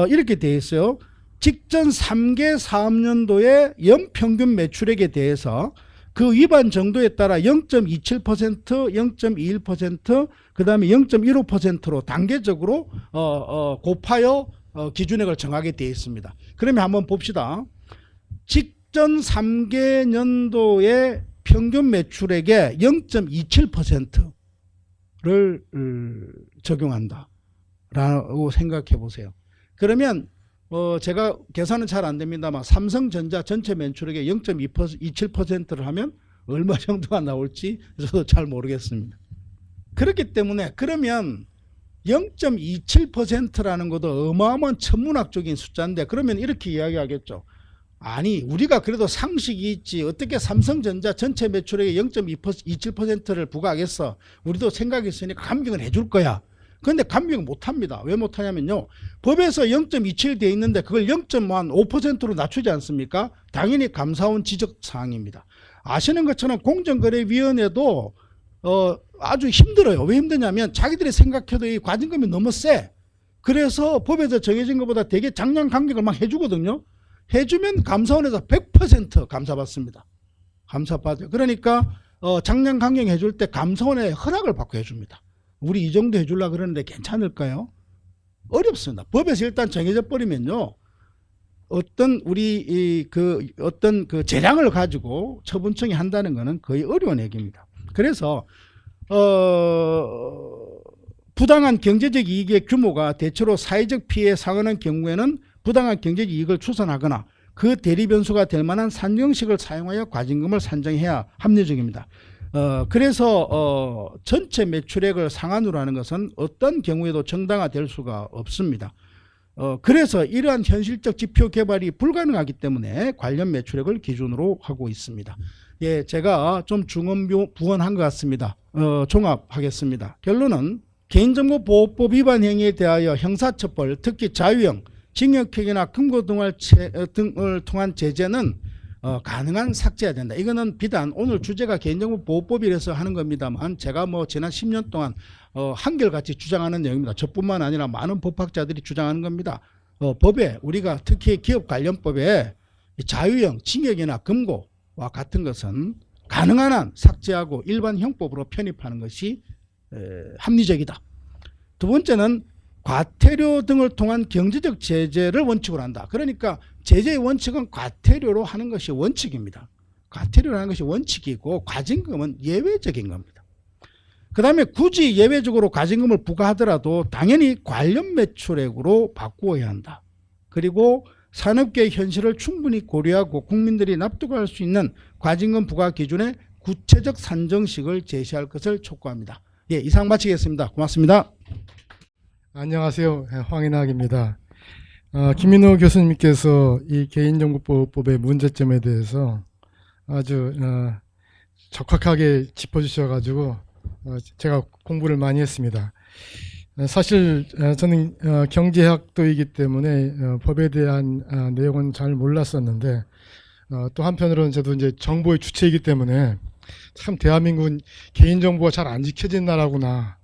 이렇게 돼 있어요. 직전 3개 사업년도의 연평균 매출액에 대해서 그 위반 정도에 따라 0.27%, 0.21%, 그 다음에 0.15%로 단계적으로 곱하여 기준액을 정하게 되어 있습니다. 그러면 한번 봅시다. 직전 3개 년도의 평균 매출액의 0.27%를 적용한다 라고 생각해 보세요. 그러면 제가 계산은 잘 안 됩니다만 삼성전자 전체 매출액의 0.27%를 하면 얼마 정도가 나올지 저도 잘 모르겠습니다. 그렇기 때문에 그러면 0.27%라는 것도 어마어마한 천문학적인 숫자인데, 그러면 이렇게 이야기하겠죠. 아니 우리가 그래도 상식이 있지 어떻게 삼성전자 전체 매출액의 0.27%를 부과하겠어. 우리도 생각이 있으니까 감경을 해줄 거야. 그런데 감경 못합니다. 왜 못하냐면요. 법에서 0.27 돼 있는데 그걸 0.5%로 낮추지 않습니까? 당연히 감사원 지적사항입니다. 아시는 것처럼 공정거래위원회도 아주 힘들어요. 왜 힘드냐면 자기들이 생각해도 이 과징금이 너무 세. 그래서 법에서 정해진 것보다 되게 장량 감경을 막 해주거든요. 해주면 감사원에서 100% 감사받습니다. 감사받아요. 그러니까 장량 감경 해줄 때 감사원의 허락을 받고 해줍니다. 우리 이 정도 해주려고 그러는데 괜찮을까요? 어렵습니다. 법에서 일단 정해져 버리면요. 어떤 어떤 재량을 가지고 처분청이 한다는 것은 거의 어려운 얘기입니다. 그래서 부당한 경제적 이익의 규모가 대체로 사회적 피해에 상하는 경우에는 부당한 경제적 이익을 추산하거나 그 대리 변수가 될 만한 산정식을 사용하여 과징금을 산정해야 합리적입니다. 그래서 전체 매출액을 상한으로 하는 것은 어떤 경우에도 정당화될 수가 없습니다. 그래서 이러한 현실적 지표 개발이 불가능하기 때문에 관련 매출액을 기준으로 하고 있습니다. 예, 제가 좀 중언부언한 것 같습니다. 종합하겠습니다. 결론은 개인정보보호법 위반 행위에 대하여 형사처벌, 특히 자유형, 징역형이나 금고 등을 통한 제재는 가능한 삭제해야 된다. 이거는 비단 오늘 주제가 개인정보보호법이라서 하는 겁니다만 제가 지난 10년 동안 한결같이 주장하는 내용입니다. 저뿐만 아니라 많은 법학자들이 주장하는 겁니다. 법에 우리가 특히 기업관련법에 자유형, 징역이나 금고와 같은 것은 가능한 한 삭제하고 일반 형법으로 편입하는 것이 합리적이다. 두 번째는 과태료 등을 통한 경제적 제재를 원칙으로 한다. 그러니까 제재의 원칙은 과태료로 하는 것이 원칙입니다. 과태료로 하는 것이 원칙이고 과징금은 예외적인 겁니다. 그 다음에 굳이 예외적으로 과징금을 부과하더라도 당연히 관련 매출액으로 바꾸어야 한다. 그리고 산업계의 현실을 충분히 고려하고 국민들이 납득할 수 있는 과징금 부과 기준의 구체적 산정식을 제시할 것을 촉구합니다. 예, 이상 마치겠습니다. 고맙습니다. 안녕하세요. 황인학입니다. 김민호 교수님께서 이 개인정보보호법의 문제점에 대해서 아주 적확하게 짚어주셔가지고 제가 공부를 많이 했습니다. 사실 저는 경제학도이기 때문에 법에 대한 내용은 잘 몰랐었는데 또 한편으로는 저도 이제 정보의 주체이기 때문에 참 대한민국은 개인정보가 잘 안 지켜진 나라구나.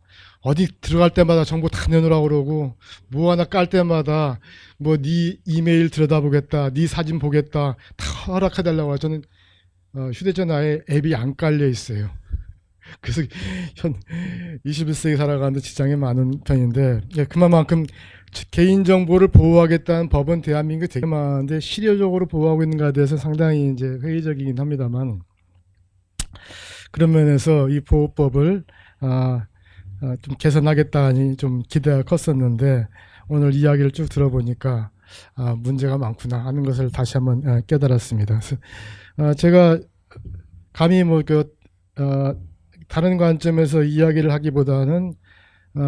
어디 들어갈 때마다 정보 다 내놓으라고 그러고 뭐 하나 깔 때마다 뭐 네 이메일 들여다보겠다, 네 사진 보겠다 다 허락해달라고 하죠. 저는 휴대전화에 앱이 안 깔려 있어요. 그래서 현 21세기 살아가는데 지장이 많은 편인데 그만큼 개인정보를 보호하겠다는 법은 대한민국에 되게 많은데 실효적으로 보호하고 있는가에 대해서 상당히 이제 회의적이긴 합니다만 그런 면에서 이 보호법을 좀 개선하겠다니 좀 기대가 컸었는데 오늘 이야기를 쭉 들어보니까 문제가 많구나 하는 것을 다시 한번 깨달았습니다. 그래서 제가 감히 다른 관점에서 이야기를 하기보다는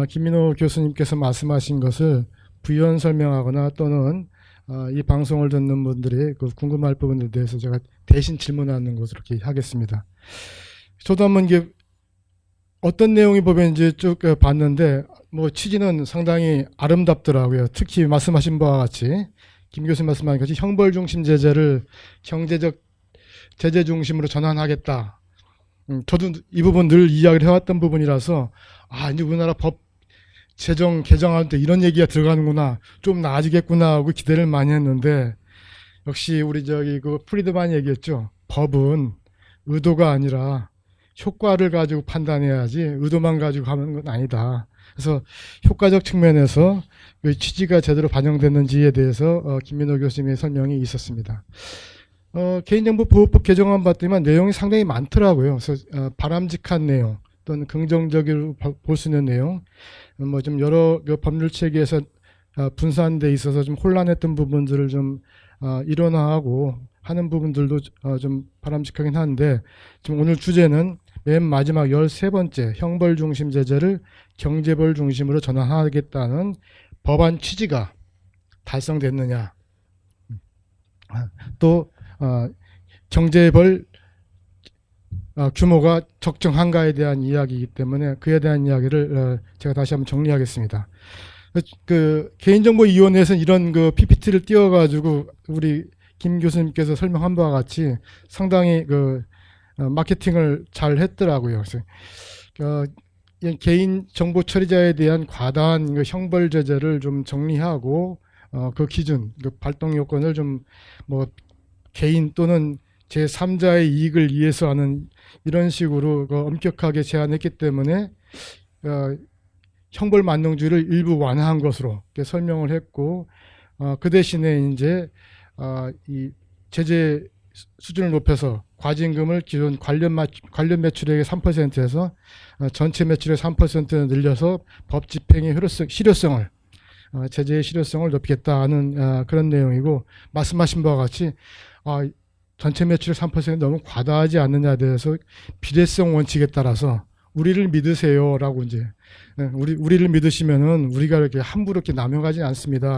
김민호 교수님께서 말씀하신 것을 부연 설명하거나 또는 이 방송을 듣는 분들이 그 궁금할 부분에 대해서 제가 대신 질문하는 것으로 이렇게 하겠습니다. 저도 한번 이게 어떤 내용이 법인지 쭉 봤는데 뭐 취지는 상당히 아름답더라고요. 특히 말씀하신 바와 같이 김 교수님 말씀하신 것이 형벌 중심 제재를 경제적 제재 중심으로 전환하겠다. 저도 이 부분 늘 이야기를 해왔던 부분이라서 이제 우리나라 법 제정 개정할 때 이런 얘기가 들어가는구나, 좀 나아지겠구나 하고 기대를 많이 했는데 역시 우리 그 프리드만이 얘기했죠. 법은 의도가 아니라 효과를 가지고 판단해야지 의도만 가지고 하는 건 아니다. 그래서 효과적 측면에서 그 취지가 제대로 반영됐는지에 대해서 김민호 교수님의 설명이 있었습니다. 개인정보보호법 개정안 봤더니만 내용이 상당히 많더라고요. 그래서 바람직한 내용 또는 긍정적으로 볼 수 있는 내용, 뭐 좀 여러 법률 체계에서 분산돼 있어서 좀 혼란했던 부분들을 좀 일원화하고 하는 부분들도 좀 바람직하긴 한데 지금 오늘 주제는 맨 마지막 13번째 형벌 중심 제재를 경제벌 중심으로 전환하겠다는 법안 취지가 달성됐느냐, 또 경제벌 규모가 적정한가에 대한 이야기이기 때문에 그에 대한 이야기를 제가 다시 한번 정리하겠습니다. 그 개인정보위원회에서는 이런 그 PPT를 띄워가지고 우리 김 교수님께서 설명한 바와 같이 상당히 그 마케팅을 잘 했더라고요. 그래서 개인 정보 처리자에 대한 과다한 그 형벌 제재를 좀 정리하고 그 기준, 그 발동 요건을 좀 뭐 개인 또는 제3자의 이익을 위해서 하는 이런 식으로 엄격하게 제한했기 때문에 형벌 만능주의를 일부 완화한 것으로 이렇게 설명을 했고 그 대신에 이제 이 제재 수준을 높여서 과징금을 기존 관련 매출액의 3%에서 전체 매출의 3% 늘려서 법 집행의 실효성을 제재의 실효성을 높이겠다는 그런 내용이고 말씀하신 바와 같이 전체 매출의 3% 너무 과다하지 않느냐에 대해서 비례성 원칙에 따라서 우리를 믿으세요라고 이제 우리를 믿으시면은 우리가 이렇게 함부로 이렇게 남용하지 않습니다.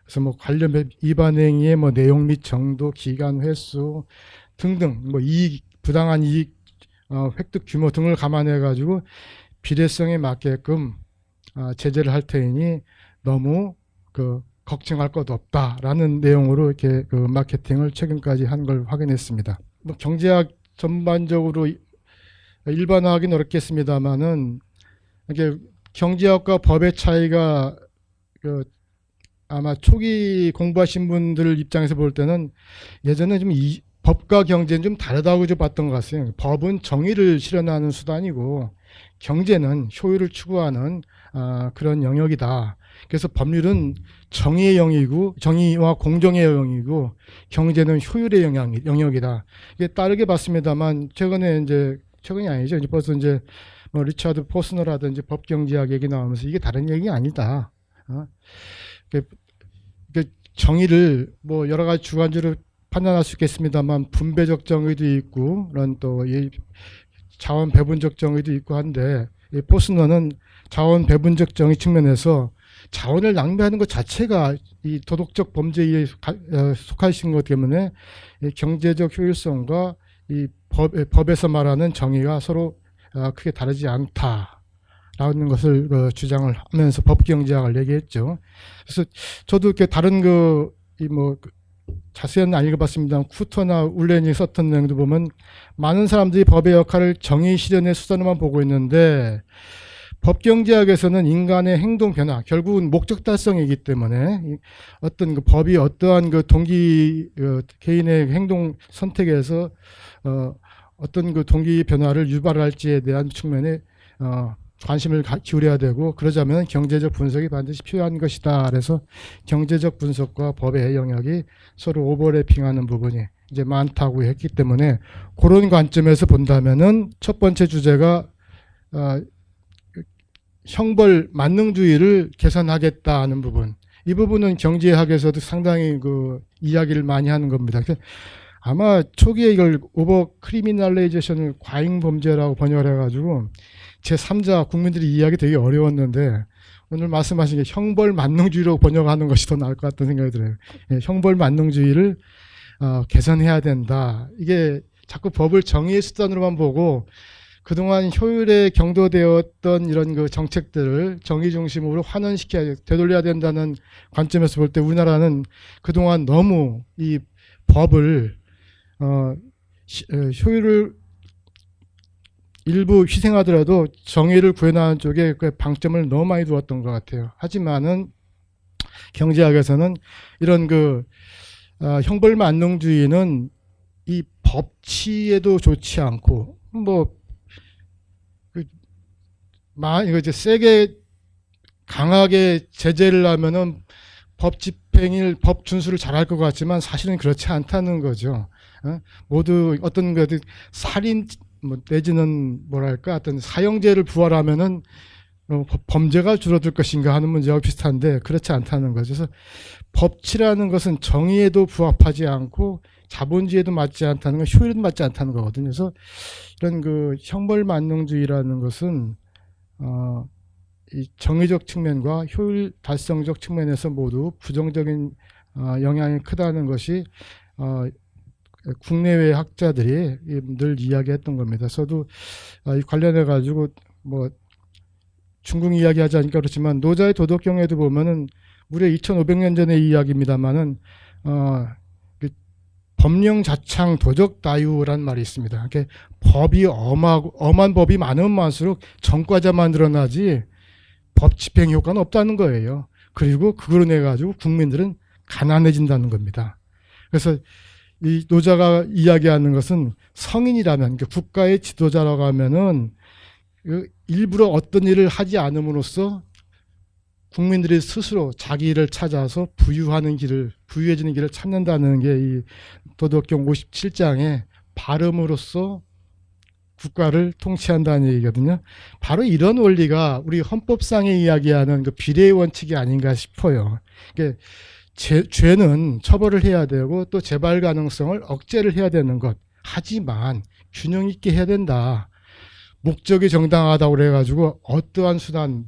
그래서 뭐 관련 위반 행위의 뭐 내용 및 정도, 기간, 횟수 등등 뭐 이익, 부당한 이익 획득 규모 등을 감안해 가지고 비례성에 맞게끔 제재를 할 테니 너무 걱정할 것 없다라는 내용으로 이렇게 그 마케팅을 최근까지 한 걸 확인했습니다. 뭐 경제학 전반적으로 일반화하기는 어렵겠습니다만은 이게 경제학과 법의 차이가 아마 초기 공부하신 분들 입장에서 볼 때는 예전에 좀 법과 경제는 좀 다르다고 좀 봤던 것 같아요. 법은 정의를 실현하는 수단이고 경제는 효율을 추구하는 그런 영역이다. 그래서 법률은 정의의 영역이고 정의와 공정의 영역이고 경제는 효율의 영역이다. 이게 다르게 봤습니다만 최근이 아니죠. 이제 벌써 이제 뭐 리차드 포스너라든지 법경제학 얘기 나오면서 이게 다른 얘기 아니다. 정의를 뭐 여러 가지 주관적으로 판단할 수 있겠습니다만 분배적 정의도 있고 그런 또 이 자원 배분적 정의도 있고 한데 이 포스너는 자원 배분적 정의 측면에서 자원을 낭비하는 것 자체가 이 도덕적 범죄에 속하신 것 때문에 이 경제적 효율성과 이 법에서 말하는 정의가 서로 크게 다르지 않다라는 것을 주장을 하면서 법경제학을 얘기했죠. 그래서 저도 이렇게 다른 자세히는 안 읽어봤습니다. 쿠터나 울렌이 썼던 내용도 보면 많은 사람들이 법의 역할을 정의 실현의 수단으로만 보고 있는데 법경제학에서는 인간의 행동 변화, 결국은 목적 달성이기 때문에 어떤 그 법이 어떠한 그 개인의 행동 선택에서 어떤 그 동기 변화를 유발할지에 대한 측면에 관심을 기울여야 되고 그러자면 경제적 분석이 반드시 필요한 것이다. 그래서 경제적 분석과 법의 영역이 서로 오버래핑하는 부분이 이제 많다고 했기 때문에 그런 관점에서 본다면은 첫 번째 주제가 형벌 만능주의를 개선하겠다는 부분. 이 부분은 경제학에서도 상당히 그 이야기를 많이 하는 겁니다. 아마 초기에 이걸 오버 크리미널레이제이션을 과잉 범죄라고 번역을 해가지고 제3자 국민들이 이해하기 되게 어려웠는데 오늘 말씀하신 게 형벌 만능주의로 번역하는 것이 더 나을 것 같다는 생각이 들어요. 예, 형벌 만능주의를 개선해야 된다. 이게 자꾸 법을 정의의 수단으로만 보고 그동안 효율에 경도되었던 이런 그 정책들을 정의 중심으로 환원시켜야 되돌려야 된다는 관점에서 볼 때 우리나라는 그동안 너무 이 법을 효율을 일부 희생하더라도 정의를 구현하는 쪽에 그 방점을 너무 많이 두었던 것 같아요. 하지만은 경제학에서는 이런 형벌 만능주의는 이 법치에도 좋지 않고 이거 이제 세게 강하게 제재를 하면은 법 집행일, 법 준수를 잘할 것 같지만 사실은 그렇지 않다는 거죠. 모두 어떤 살인 내지는 뭐랄까 어떤 사형제를 부활하면은 범죄가 줄어들 것인가 하는 문제와 비슷한데 그렇지 않다는 거죠. 그래서 법치라는 것은 정의에도 부합하지 않고 자본주의에도 맞지 않다는 건 효율에도 맞지 않다는 거거든요. 그래서 이런 그 형벌 만능주의라는 것은 이 정의적 측면과 효율 달성적 측면에서 모두 부정적인 영향이 크다는 것이 국내외 학자들이 늘 이야기했던 겁니다. 저도 이 관련해 가지고 중국 이야기하지 않으니까 그렇지만 노자의 도덕경에도 보면은 무려 2,500년 전의 이야기입니다만은 법령 자창 도적 다유란 말이 있습니다. 법이 엄한 법이 많으면 많을수록 전과자만 늘어나지 법 집행 효과는 없다는 거예요. 그리고 그걸로 내 가지고 국민들은 가난해진다는 겁니다. 그래서 이 노자가 이야기하는 것은 성인이라면 국가의 지도자라고 하면은 일부러 어떤 일을 하지 않음으로써 국민들이 스스로 자기 일을 찾아서 부유해지는 길을 찾는다는 게 이 도덕경 57장의 발음으로써 국가를 통치한다는 얘기거든요. 바로 이런 원리가 우리 헌법상에 이야기하는 그 비례의 원칙이 아닌가 싶어요. 죄는 처벌을 해야 되고 또 재발 가능성을 억제를 해야 되는 것. 하지만 균형 있게 해야 된다. 목적이 정당하다고 그래가지고 어떠한 수단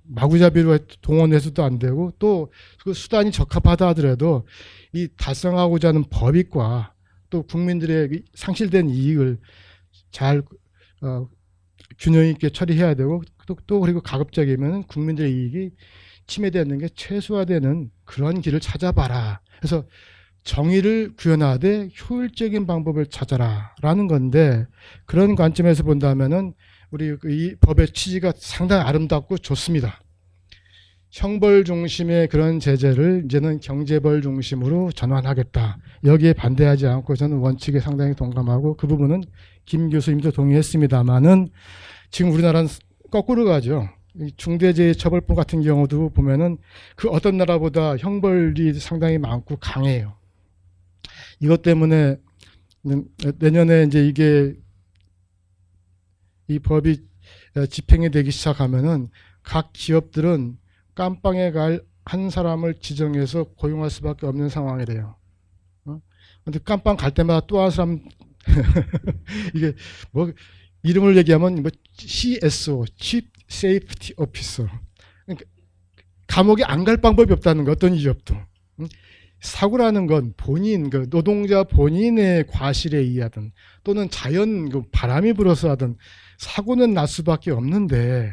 마구잡이로 동원해서도 안 되고 또 그 수단이 적합하다 하더라도 이 달성하고자 하는 법익과 또 국민들의 상실된 이익을 잘 균형 있게 처리해야 되고 또 그리고 가급적이면 국민들의 이익이 침해되는 게 최소화되는 그런 길을 찾아봐라. 그래서 정의를 구현하되 효율적인 방법을 찾아라 라는 건데 그런 관점에서 본다면은 우리 이 법의 취지가 상당히 아름답고 좋습니다. 형벌 중심의 그런 제재를 이제는 경제벌 중심으로 전환하겠다. 여기에 반대하지 않고 저는 원칙에 상당히 동감하고 그 부분은 김 교수님도 동의했습니다만은 지금 우리나라는 거꾸로 가죠. 이 중대재해처벌법 같은 경우도 보면은 그 어떤 나라보다 형벌이 상당히 많고 강해요. 이것 때문에 내년에 이제 이게 이 법이 집행이 되기 시작하면은 각 기업들은 깜빵에 갈 한 사람을 지정해서 고용할 수밖에 없는 상황이래요. 근데 깜빵 갈 때마다 또 한 사람 이게 뭐 이름을 얘기하면 뭐 CSO, Chief Safety Officer. 그러니까 감옥에 안 갈 방법이 없다는 거 어떤 기업도. 사고라는 건 본인, 그 노동자 본인의 과실에 의하든 또는 자연 그 바람이 불어서 하든 사고는 날 수밖에 없는데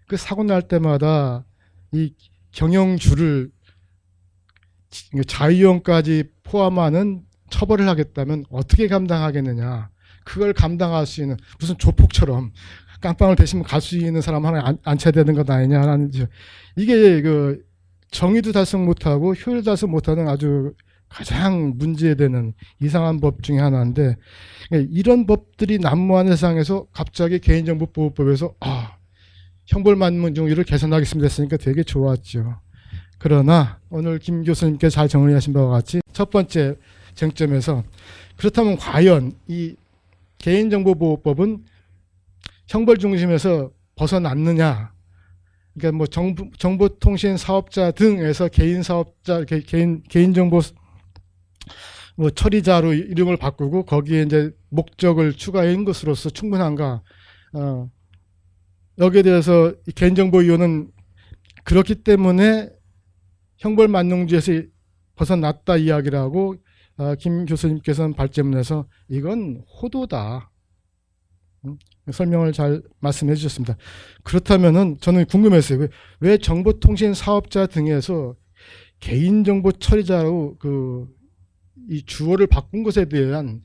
그 사고 날 때마다 이 경영주를 자유형까지 포함하는 처벌을 하겠다면 어떻게 감당하겠느냐. 그걸 감당할 수 있는 무슨 조폭처럼 깜빵을 대신 갈 수 있는 사람 하나 앉혀야 되는 것 아니냐라는 이게 그 정의도 달성 못하고 효율 달성 못하는 아주 가장 문제되는 이상한 법 중에 하나인데 이런 법들이 난무하는 세상에서 갑자기 개인정보보호법에서 형벌 만문중위를 개선하겠습니다 했으니까 되게 좋았죠. 그러나 오늘 김 교수님께서 잘 정리하신 바와 같이 첫 번째 쟁점에서 그렇다면 과연 이 개인정보보호법은 형벌 중심에서 벗어났느냐? 그러니까 뭐 정보통신 사업자 등에서 개인 사업자, 개인정보 뭐 처리자로 이름을 바꾸고 거기에 이제 목적을 추가한 것으로서 충분한가? 여기에 대해서 개인정보위원은 그렇기 때문에 형벌 만능주에서 벗어났다 이야기를 하고 김 교수님께서는 발제문을 해서 이건 호도다. 설명을 잘 말씀해 주셨습니다. 그렇다면은 저는 궁금했어요. 왜 정보통신 사업자 등에서 개인정보 처리자로 이 주어를 바꾼 것에 대한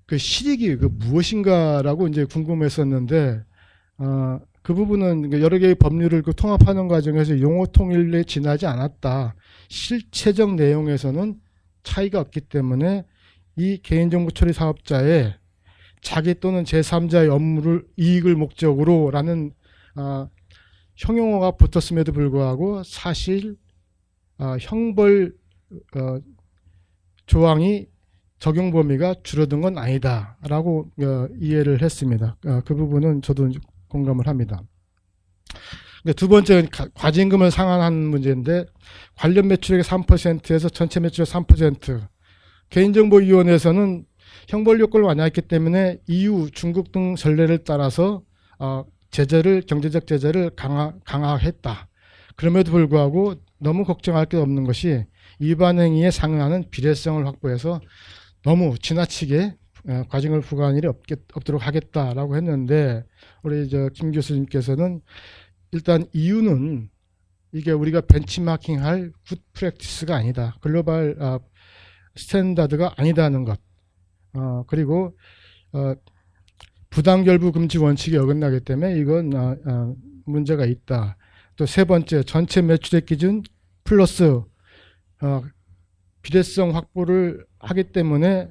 그 실익이 무엇인가라고 이제 궁금했었는데, 그 부분은 여러 개의 법률을 통합하는 과정에서 용어 통일에 지나지 않았다. 실체적 내용에서는 차이가 없기 때문에 이 개인정보 처리 사업자의 자기 또는 제3자의 업무를 이익을 목적으로라는 형용어가 붙었음에도 불구하고 사실 형벌 조항이 적용 범위가 줄어든 건 아니다라고 이해를 했습니다. 그 부분은 저도 공감을 합니다. 두 번째는 과징금을 상한한 문제인데 관련 매출액의 3%에서 전체 매출의 3%. 개인정보위원회에서는 형벌 요건을 완화했기 때문에 EU, 중국 등 전례를 따라서 경제적 제재를 강화했다. 그럼에도 불구하고 너무 걱정할 게 없는 것이 위반 행위에 상응하는 비례성을 확보해서 너무 지나치게 과징을 부과한 일이 없도록 하겠다라고 했는데 우리 김 교수님께서는 일단 이유는 이게 우리가 벤치마킹할 굿 프랙티스가 아니다. 글로벌 스탠다드가 아니다는 것. 그리고 부당결부 금지 원칙이 어긋나기 때문에 이건 문제가 있다. 또 세 번째, 전체 매출액 기준 플러스 비례성 확보를 하기 때문에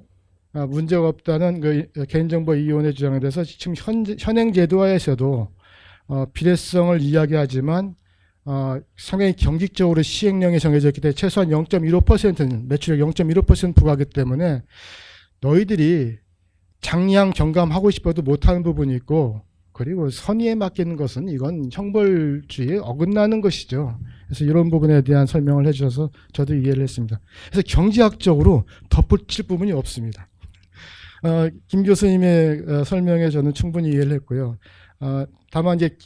문제가 없다는 그 개인정보위원회 주장에 대해서 지금 현행 제도하에서도 비례성을 이야기하지만 상당히 경직적으로 시행령이 정해져 있기 때문에 최소한 0.15%는 매출액 0.15% 부과하기 때문에 너희들이 장량 경감하고 싶어도 못하는 부분이 있고 그리고 선의에 맡기는 것은 이건 형벌주의에 어긋나는 것이죠. 그래서 이런 부분에 대한 설명을 해주셔서 저도 이해를 했습니다. 그래서 경제학적으로 덧붙일 부분이 없습니다. 김 교수님의 설명에 저는 충분히 이해를 했고요. 다만 이제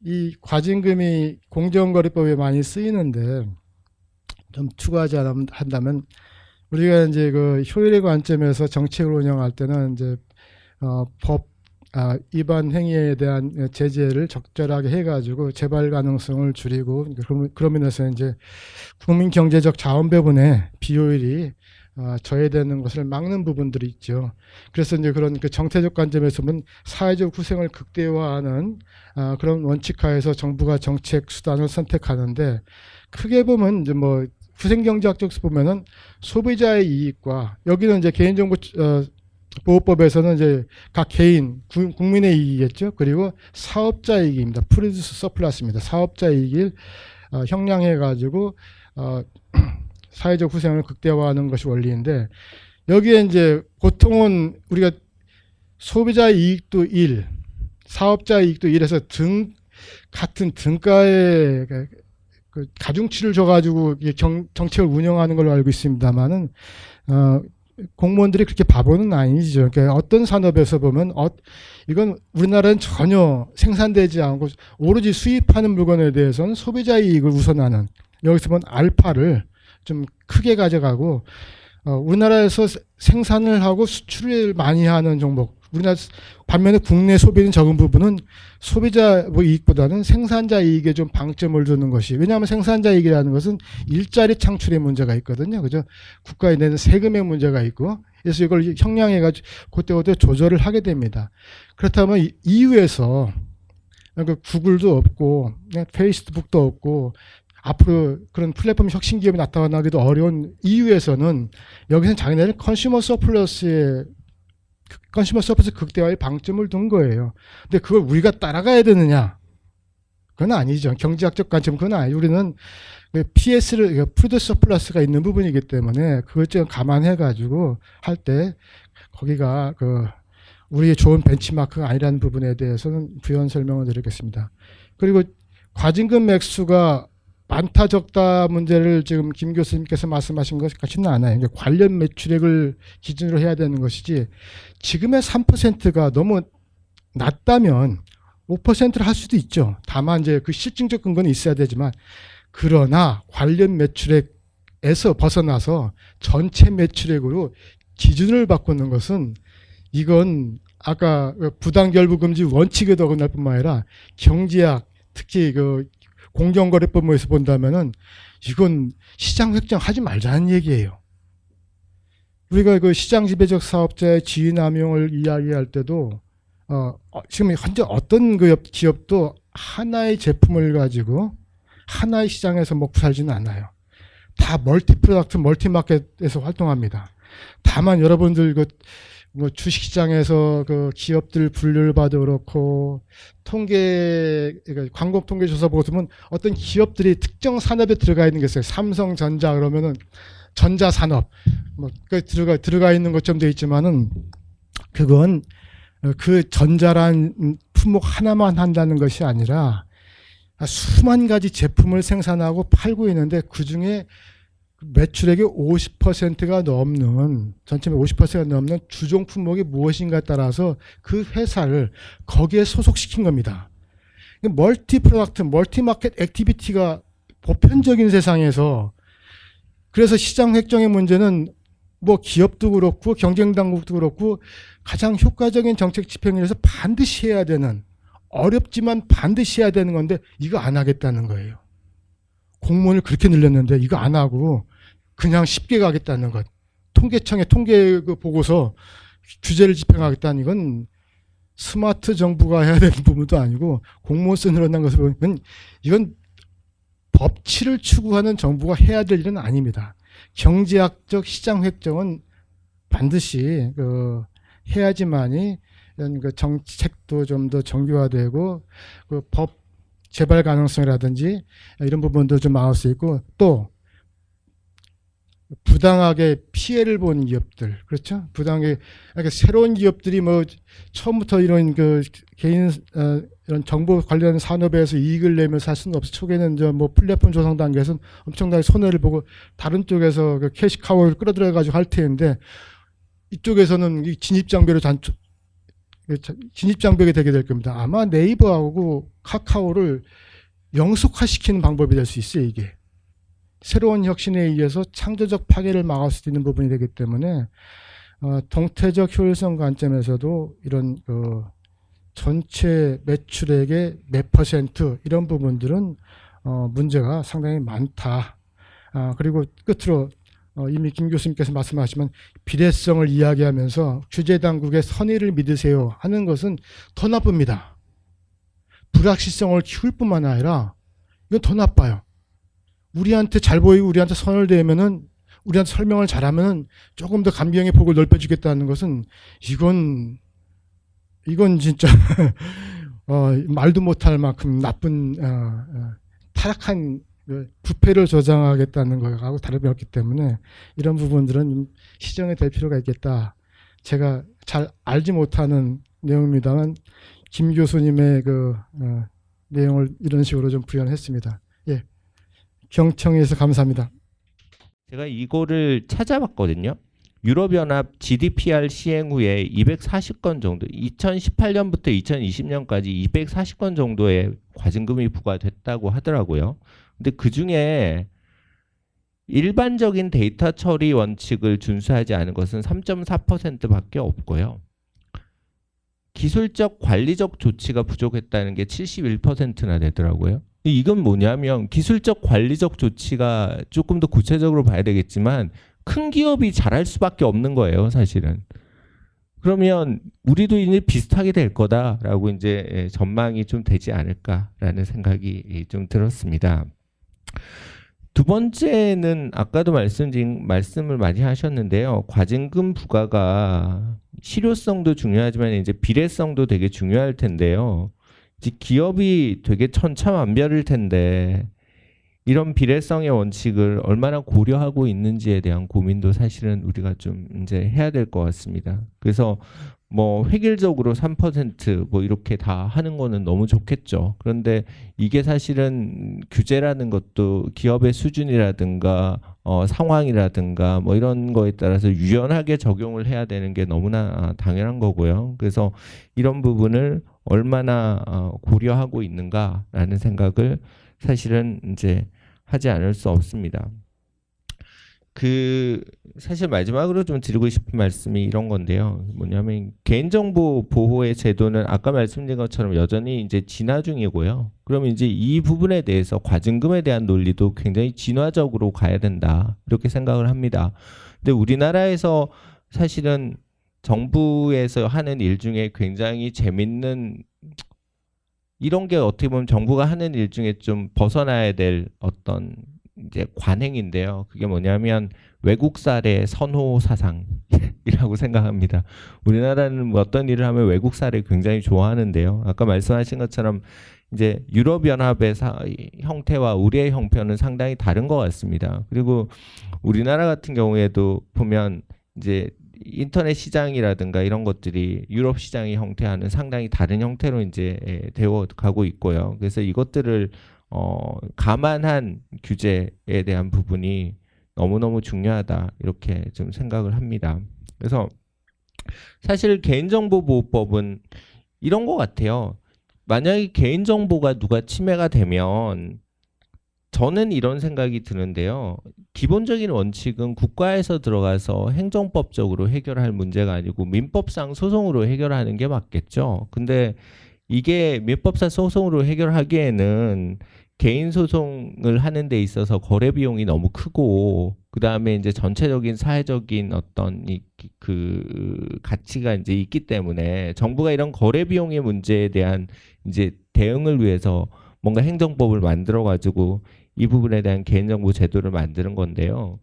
이 과징금이 공정거래법에 많이 쓰이는데 좀 추가하지 한다면 우리가 이제 그 효율의 관점에서 정책을 운영할 때는 이제 법 위반 행위에 대한 제재를 적절하게 해가지고 재발 가능성을 줄이고 그러면서 이제 국민 경제적 자원 배분의 비효율이 저해되는 것을 막는 부분들이 있죠. 그래서 이제 그런 그 정태적 관점에서 보면 사회적 후생을 극대화하는 그런 원칙하에서 정부가 정책 수단을 선택하는데, 크게 보면 이제 뭐 후생경제학적으로 보면은 소비자의 이익과, 여기는 이제 개인정보 보호법에서는 이제 각 개인 국민의 이익이겠죠. 그리고 사업자 이익입니다. 프로듀스 서플러스입니다. 사업자 이익을 형량해 가지고 사회적 후생을 극대화하는 것이 원리인데, 여기에 이제 보통은 우리가 소비자 이익도 1, 사업자 이익도 1해서 같은 등가의 그 가중치를 줘가지고 정책을 운영하는 걸로 알고 있습니다만은, 공무원들이 그렇게 바보는 아니죠. 그러니까 어떤 산업에서 보면 이건 우리나라는 전혀 생산되지 않고 오로지 수입하는 물건에 대해서는 소비자 이익을 우선하는, 여기서 보면 알파를 좀 크게 가져가고, 우리나라에서 생산을 하고 수출을 많이 하는 종목, 우리나라 반면에 국내 소비는 적은 부분은 소비자 이익보다는 생산자 이익에 좀 방점을 두는 것이, 왜냐하면 생산자 이익이라는 것은 일자리 창출의 문제가 있거든요. 그죠? 국가에 내는 세금의 문제가 있고, 그래서 이걸 형량해가지고 그때그때 조절을 하게 됩니다. 그렇다면 이유에서 구글도 없고 페이스북도 없고 앞으로 그런 플랫폼 혁신 기업이 나타나기도 어려운 이유에서는 여기서는 자기네는 컨슈머 서플러스 극대화에 방점을 둔 거예요. 근데 그걸 우리가 따라가야 되느냐? 그건 아니죠. 경제학적 관점 그건 아니죠. 우리는 PS를 프로듀스 서플러스가 있는 부분이기 때문에 그걸 좀 감안해가지고 할 때 거기가 우리의 좋은 벤치마크가 아니라는 부분에 대해서는 부연 설명을 드리겠습니다. 그리고 과징금 액수가 많다 적다 문제를 지금 김 교수님께서 말씀하신 것 같지는 않아요. 그러니까 관련 매출액을 기준으로 해야 되는 것이지, 지금의 3%가 너무 낮다면 5%를 할 수도 있죠. 다만 이제 그 실증적 근거는 있어야 되지만, 그러나 관련 매출액에서 벗어나서 전체 매출액으로 기준을 바꾸는 것은, 이건 아까 부당결부금지 원칙에도 어긋날 뿐만 아니라 경제학, 특히 공정거래법에서 본다면은 이건 시장 획정하지 말자는 얘기예요. 우리가 시장 지배적 사업자의 지위남용을 이야기할 때도 지금 현재 어떤 기업도 하나의 제품을 가지고 하나의 시장에서 먹고 살지는 않아요. 다 멀티 프로덕트, 멀티 마켓에서 활동합니다. 다만 여러분들 주식시장에서 기업들 분류를 봐도 그렇고, 광고 통계 조사 보면 어떤 기업들이 특정 산업에 들어가 있는 게 있어요. 삼성전자 그러면은 전자산업 들어가 있는 것처럼 되어 있지만은, 그건 그 전자란 품목 하나만 한다는 것이 아니라 수만 가지 제품을 생산하고 팔고 있는데, 그 중에 매출액의 50%가 넘는, 전체 50%가 넘는 주종 품목이 무엇인가에 따라서 그 회사를 거기에 소속시킨 겁니다. 멀티 프로덕트, 멀티 마켓 액티비티가 보편적인 세상에서, 그래서 시장 획정의 문제는 기업도 그렇고 경쟁 당국도 그렇고 가장 효과적인 정책 집행에서 반드시 해야 되는, 어렵지만 반드시 해야 되는 건데 이거 안 하겠다는 거예요. 공무원을 그렇게 늘렸는데 이거 안 하고 그냥 쉽게 가겠다는 것. 통계청의 통계 보고서 규제를 집행하겠다는, 이건 스마트 정부가 해야 되는 부분도 아니고 공무원 수 늘어난 것을 보면 이건 법치를 추구하는 정부가 해야 될 일은 아닙니다. 경제학적 시장 획정은 반드시 해야지만이 이런 정책도 좀 더 정교화되고 법 재발 가능성이라든지 이런 부분도 좀 막을 수 있고, 또 부당하게 피해를 본 기업들, 그렇죠? 부당하게, 그러니까 새로운 기업들이 처음부터 이런 개인 이런 정보 관련 산업에서 이익을 내면서 할 수는 없어. 초기에는 플랫폼 조성 단계에서는 엄청나게 손해를 보고 다른 쪽에서 캐시카우를 끌어들여 가지고 할 텐데, 이쪽에서는 진입장벽이 되게 될 겁니다. 아마 네이버하고 카카오를 영속화시키는 방법이 될 수 있어요. 이게 새로운 혁신에 의해서 창조적 파괴를 막을 수 있는 부분이 되기 때문에, 동태적 효율성 관점에서도 이런 전체 매출액의 몇 퍼센트 이런 부분들은 문제가 상당히 많다. 그리고 끝으로 이미 김 교수님께서 말씀하시면 비례성을 이야기하면서 규제 당국의 선의를 믿으세요 하는 것은 더 나쁩니다. 불확실성을 키울 뿐만 아니라 이건 더 나빠요. 우리한테 잘 보이고 우리한테 선을 대면은 우리한테 설명을 잘하면은 조금 더 감경의 폭을 넓혀주겠다는 것은 이건 진짜 말도 못할 만큼 나쁜 타락한 부패를 조장하겠다는 것하고 다름이 없기 때문에 이런 부분들은 시정이 될 필요가 있겠다. 제가 잘 알지 못하는 내용입니다만 김 교수님의 내용을 이런 식으로 좀 부연했습니다. 예, 경청해서 감사합니다. 제가 이거를 찾아봤거든요. 유럽연합 GDPR 시행 후에 240건 정도, 2018년부터 2020년까지 240건 정도의 과징금이 부과됐다고 하더라고요. 근데 그 중에 일반적인 데이터 처리 원칙을 준수하지 않은 것은 3.4%밖에 없고요. 기술적 관리적 조치가 부족했다는 게 71%나 되더라고요. 이건 뭐냐면 기술적 관리적 조치가 조금 더 구체적으로 봐야 되겠지만 큰 기업이 잘할 수밖에 없는 거예요, 사실은. 그러면 우리도 이제 비슷하게 될 거다라고 이제 전망이 좀 되지 않을까라는 생각이 좀 들었습니다. 두 번째는 아까도 말씀을 많이 하셨는데요. 과징금 부과가 실효성도 중요하지만 이제 비례성도 되게 중요할 텐데요. 이제 기업이 되게 천차만별일 텐데 이런 비례성의 원칙을 얼마나 고려하고 있는지에 대한 고민도 사실은 우리가 좀 이제 해야 될 것 같습니다. 그래서 뭐 획일적으로 3% 뭐 이렇게 다 하는 거는 너무 좋겠죠. 그런데 이게 사실은 규제라는 것도 기업의 수준이라든가 상황이라든가 뭐 이런 거에 따라서 유연하게 적용을 해야 되는 게 너무나 당연한 거고요. 그래서 이런 부분을 얼마나 고려하고 있는가라는 생각을 사실은 이제 하지 않을 수 없습니다. 사실 마지막으로 좀 드리고 싶은 말씀이 이런 건데요. 뭐냐면 개인정보 보호의 제도는 아까 말씀드린 것처럼 여전히 이제 진화 중이고요. 그럼 이제 이 부분에 대해서 과징금에 대한 논리도 굉장히 진화적으로 가야 된다. 이렇게 생각을 합니다. 근데 우리나라에서 사실은 정부에서 하는 일 중에 굉장히 재밌는 이런 게 어떻게 보면 정부가 하는 일 중에 좀 벗어나야 될 어떤 이제 관행인데요. 그게 뭐냐면 외국 사례 선호 사상이라고 생각합니다. 우리나라는 뭐 어떤 일을 하면 외국 사례 굉장히 좋아하는데요. 아까 말씀하신 것처럼 이제 유럽연합의 형태와 우리의 형편은 상당히 다른 것 같습니다. 그리고 우리나라 같은 경우에도 보면 이제 인터넷 시장이라든가 이런 것들이 유럽 시장의 형태와는 상당히 다른 형태로 이제 되어 가고 있고요. 그래서 이것들을 감안한 규제에 대한 부분이 너무너무 중요하다 이렇게 좀 생각을 합니다. 그래서 사실 개인정보보호법은 이런 것 같아요. 만약에 개인정보가 누가 침해가 되면 저는 이런 생각이 드는데요. 기본적인 원칙은 국가에서 들어가서 행정법적으로 해결할 문제가 아니고 민법상 소송으로 해결하는 게 맞겠죠. 근데 이게 민법상 소송으로 해결하기에는 개인 소송을 하는 데 있어서 거래 비용이 너무 크고 그다음에 이제 전체적인 사회적인 어떤 그 가치가 이제 있기 때문에 정부가 이런 거래 비용의 문제에 대한 이제 대응을 위해서 뭔가 행정법을 만들어 가지고 이 부분에 대한 개인정보 제도를 만드는 건데요.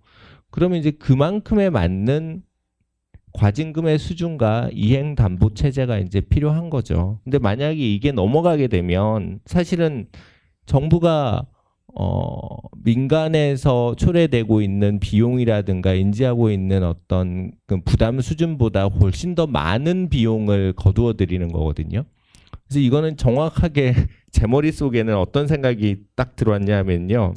그러면 이제 그만큼에 맞는 과징금의 수준과 이행 담보 체제가 이제 필요한 거죠. 근데 만약에 이게 넘어가게 되면 사실은 정부가 민간에서 초래되고 있는 비용이라든가 인지하고 있는 어떤 그 부담 수준보다 훨씬 더 많은 비용을 거두어 들이는 거거든요. 그래서 이거는 정확하게 제 머릿속에는 어떤 생각이 딱 들어왔냐면요.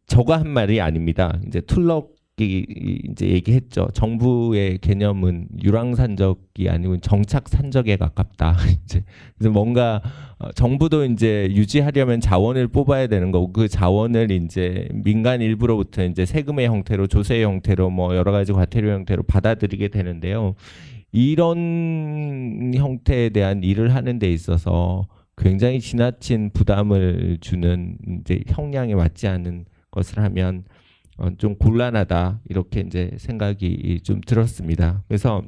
저가 한 말이 아닙니다. 이제 툴럭이 이제 얘기했죠. 정부의 개념은 유랑산적이 아니고 정착산적에 가깝다. 이제 그래서 뭔가 정부도 이제 유지하려면 자원을 뽑아야 되는 거고 그 자원을 이제 민간 일부로부터 이제 세금의 형태로 조세의 형태로 뭐 여러 가지 과태료 형태로 받아들이게 되는데요. 이런 형태에 대한 일을 하는 데 있어서 굉장히 지나친 부담을 주는 이제 형량에 맞지 않은 것을 하면 좀 곤란하다 이렇게 이제 생각이 좀 들었습니다. 그래서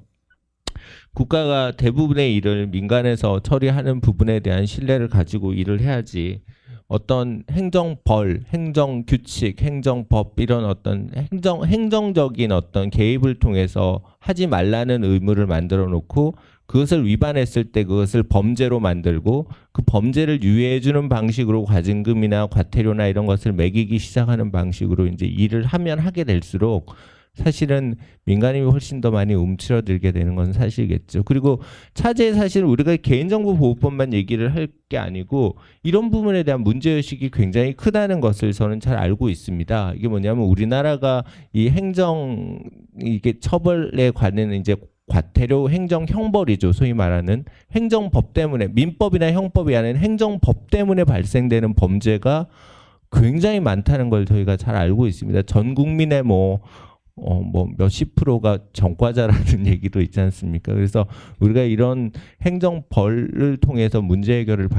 국가가 대부분의 일을 민간에서 처리하는 부분에 대한 신뢰를 가지고 일을 해야지 어떤 행정벌, 행정규칙, 행정법 이런 어떤 행정적인 어떤 개입을 통해서 하지 말라는 의무를 만들어 놓고 그것을 위반했을 때 그것을 범죄로 만들고 그 범죄를 유예해 주는 방식으로 과징금이나 과태료나 이런 것을 매기기 시작하는 방식으로 이제 일을 하면 하게 될수록 사실은 민간인이 훨씬 더 많이 움츠러들게 되는 건 사실이겠죠. 그리고 차제에 사실 우리가 개인정보보호법만 얘기를 할 게 아니고 이런 부분에 대한 문제의식이 굉장히 크다는 것을 저는 잘 알고 있습니다. 이게 뭐냐면 우리나라가 이 이게 처벌에 관한 이제 과태료 행정 형벌이죠. 소위 말하는 행정법 때문에 민법이나 형법이 아닌 행정법 때문에 발생되는 범죄가 굉장히 많다는 걸 저희가 잘 알고 있습니다. 전 국민의 몇십 프로가 전과자라는 얘기도 있지 않습니까? 그래서 우리가 이런 행정벌을 통해서 문제 해결을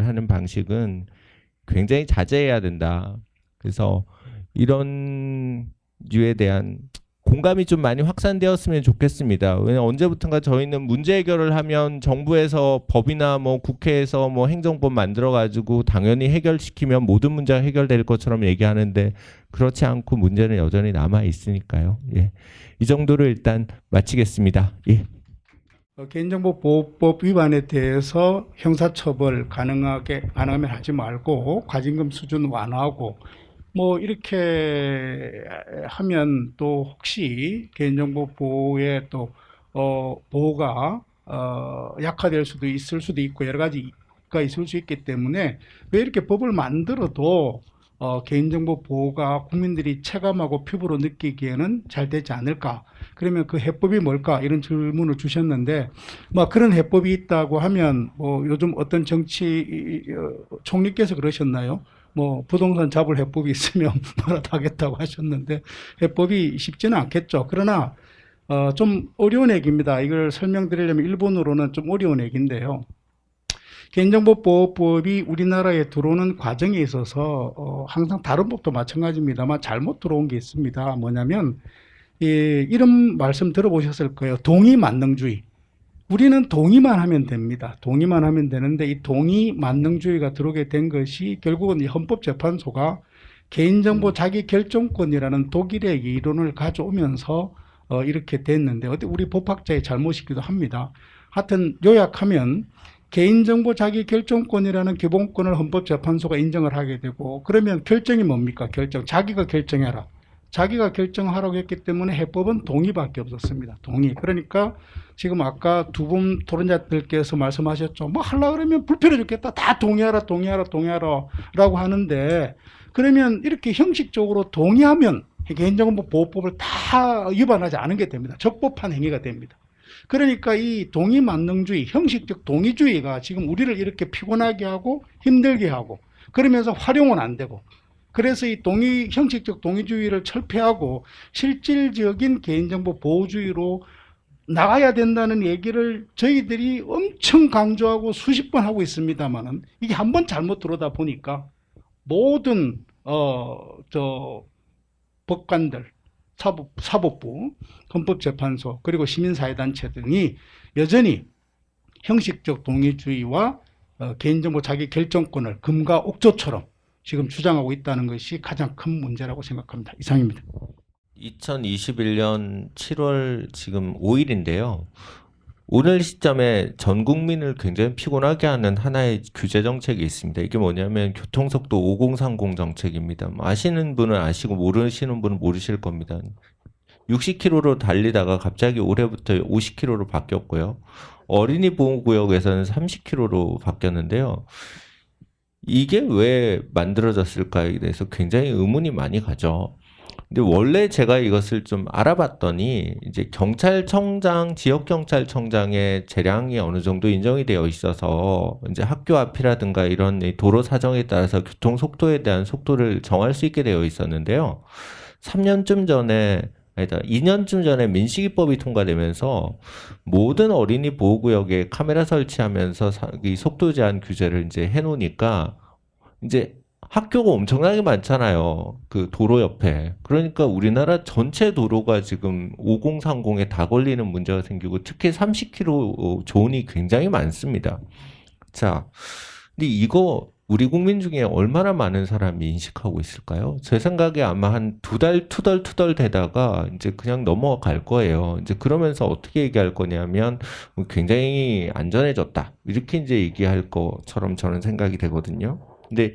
하는 방식은 굉장히 자제해야 된다. 그래서 이런 류에 대한 공감이 좀 많이 확산되었으면 좋겠습니다. 왜냐면 언제부턴가 저희는 문제 해결을 하면 정부에서 법이나 국회에서 행정법 만들어가지고 당연히 해결시키면 모든 문제가 해결될 것처럼 얘기하는데 그렇지 않고 문제는 여전히 남아 있으니까요. 예. 이 정도로 일단 마치겠습니다. 예. 개인정보보호법 위반에 대해서 형사처벌 가능하면 하지 말고 과징금 수준 완화하고 이렇게 하면 또 혹시 개인정보 보호에 또 보호가 약화될 수도 있을 수도 있고 여러 가지가 있을 수 있기 때문에 왜 이렇게 법을 만들어도 개인정보 보호가 국민들이 체감하고 피부로 느끼기에는 잘 되지 않을까? 그러면 그 해법이 뭘까? 이런 질문을 주셨는데 그런 해법이 있다고 하면 요즘 어떤 총리께서 그러셨나요? 부동산 잡을 해법이 있으면 뭐라도 하겠다고 하셨는데 해법이 쉽지는 않겠죠. 그러나 좀 어려운 얘기입니다. 이걸 설명드리려면 일본어로는 좀 어려운 얘기인데요. 개인정보보호법이 우리나라에 들어오는 과정에 있어서 항상 다른 법도 마찬가지입니다만 잘못 들어온 게 있습니다. 뭐냐면 이런 말씀 들어보셨을 거예요. 동의만능주의. 우리는 동의만 하면 됩니다. 동의만 하면 되는데 이 동의만능주의가 들어오게 된 것이 결국은 이 헌법재판소가 개인정보 자기결정권이라는 독일의 이론을 가져오면서 이렇게 됐는데 우리 법학자의 잘못이기도 합니다. 하여튼 요약하면 개인정보 자기결정권이라는 기본권을 헌법재판소가 인정을 하게 되고 그러면 결정이 뭡니까? 자기가 결정해라. 자기가 결정하라고 했기 때문에 해법은 동의밖에 없었습니다. 동의. 그러니까 지금 아까 두 분 토론자들께서 말씀하셨죠. 하려고 그러면 불편해 죽겠다. 다 동의하라 라고 하는데 그러면 이렇게 형식적으로 동의하면 개인정보 보호법을 다 위반하지 않은 게 됩니다. 적법한 행위가 됩니다. 그러니까 이 동의만능주의, 형식적 동의주의가 지금 우리를 이렇게 피곤하게 하고 힘들게 하고 그러면서 활용은 안 되고 그래서 이 형식적 동의주의를 철폐하고 실질적인 개인정보 보호주의로 나가야 된다는 얘기를 저희들이 엄청 강조하고 수십 번 하고 있습니다만은 이게 한번 잘못 들어다 보니까 모든 법관들, 사법부, 헌법재판소 그리고 시민사회단체 등이 여전히 형식적 동의주의와 개인정보 자기결정권을 금과 옥조처럼 지금 주장하고 있다는 것이 가장 큰 문제라고 생각합니다. 이상입니다. 2021년 7월 지금 5일인데요. 오늘 시점에 전 국민을 굉장히 피곤하게 하는 하나의 규제 정책이 있습니다. 이게 뭐냐면 교통속도 5030 정책입니다. 아시는 분은 아시고 모르시는 분은 모르실 겁니다. 60km로 달리다가 갑자기 올해부터 50km로 바뀌었고요. 어린이 보호구역에서는 30km로 바뀌었는데요. 이게 왜 만들어졌을까에 대해서 굉장히 의문이 많이 가죠. 근데 원래 제가 이것을 좀 알아봤더니 이제 경찰청장, 지역경찰청장의 재량이 어느 정도 인정이 되어 있어서 이제 학교 앞이라든가 이런 도로 사정에 따라서 교통 속도에 대한 속도를 정할 수 있게 되어 있었는데요. 2년쯤 전에 민식이법이 통과되면서 모든 어린이 보호구역에 카메라 설치하면서 이 속도 제한 규제를 이제 해놓으니까 이제 학교가 엄청나게 많잖아요. 그 도로 옆에. 그러니까 우리나라 전체 도로가 지금 5030에 다 걸리는 문제가 생기고 특히 30km 존이 굉장히 많습니다. 자, 근데 이거 우리 국민 중에 얼마나 많은 사람이 인식하고 있을까요? 제 생각에 아마 한 2달 투덜투덜 되다가 이제 그냥 넘어갈 거예요. 이제 그러면서 어떻게 얘기할 거냐면 굉장히 안전해졌다. 이렇게 이제 얘기할 것처럼 저는 생각이 되거든요. 근데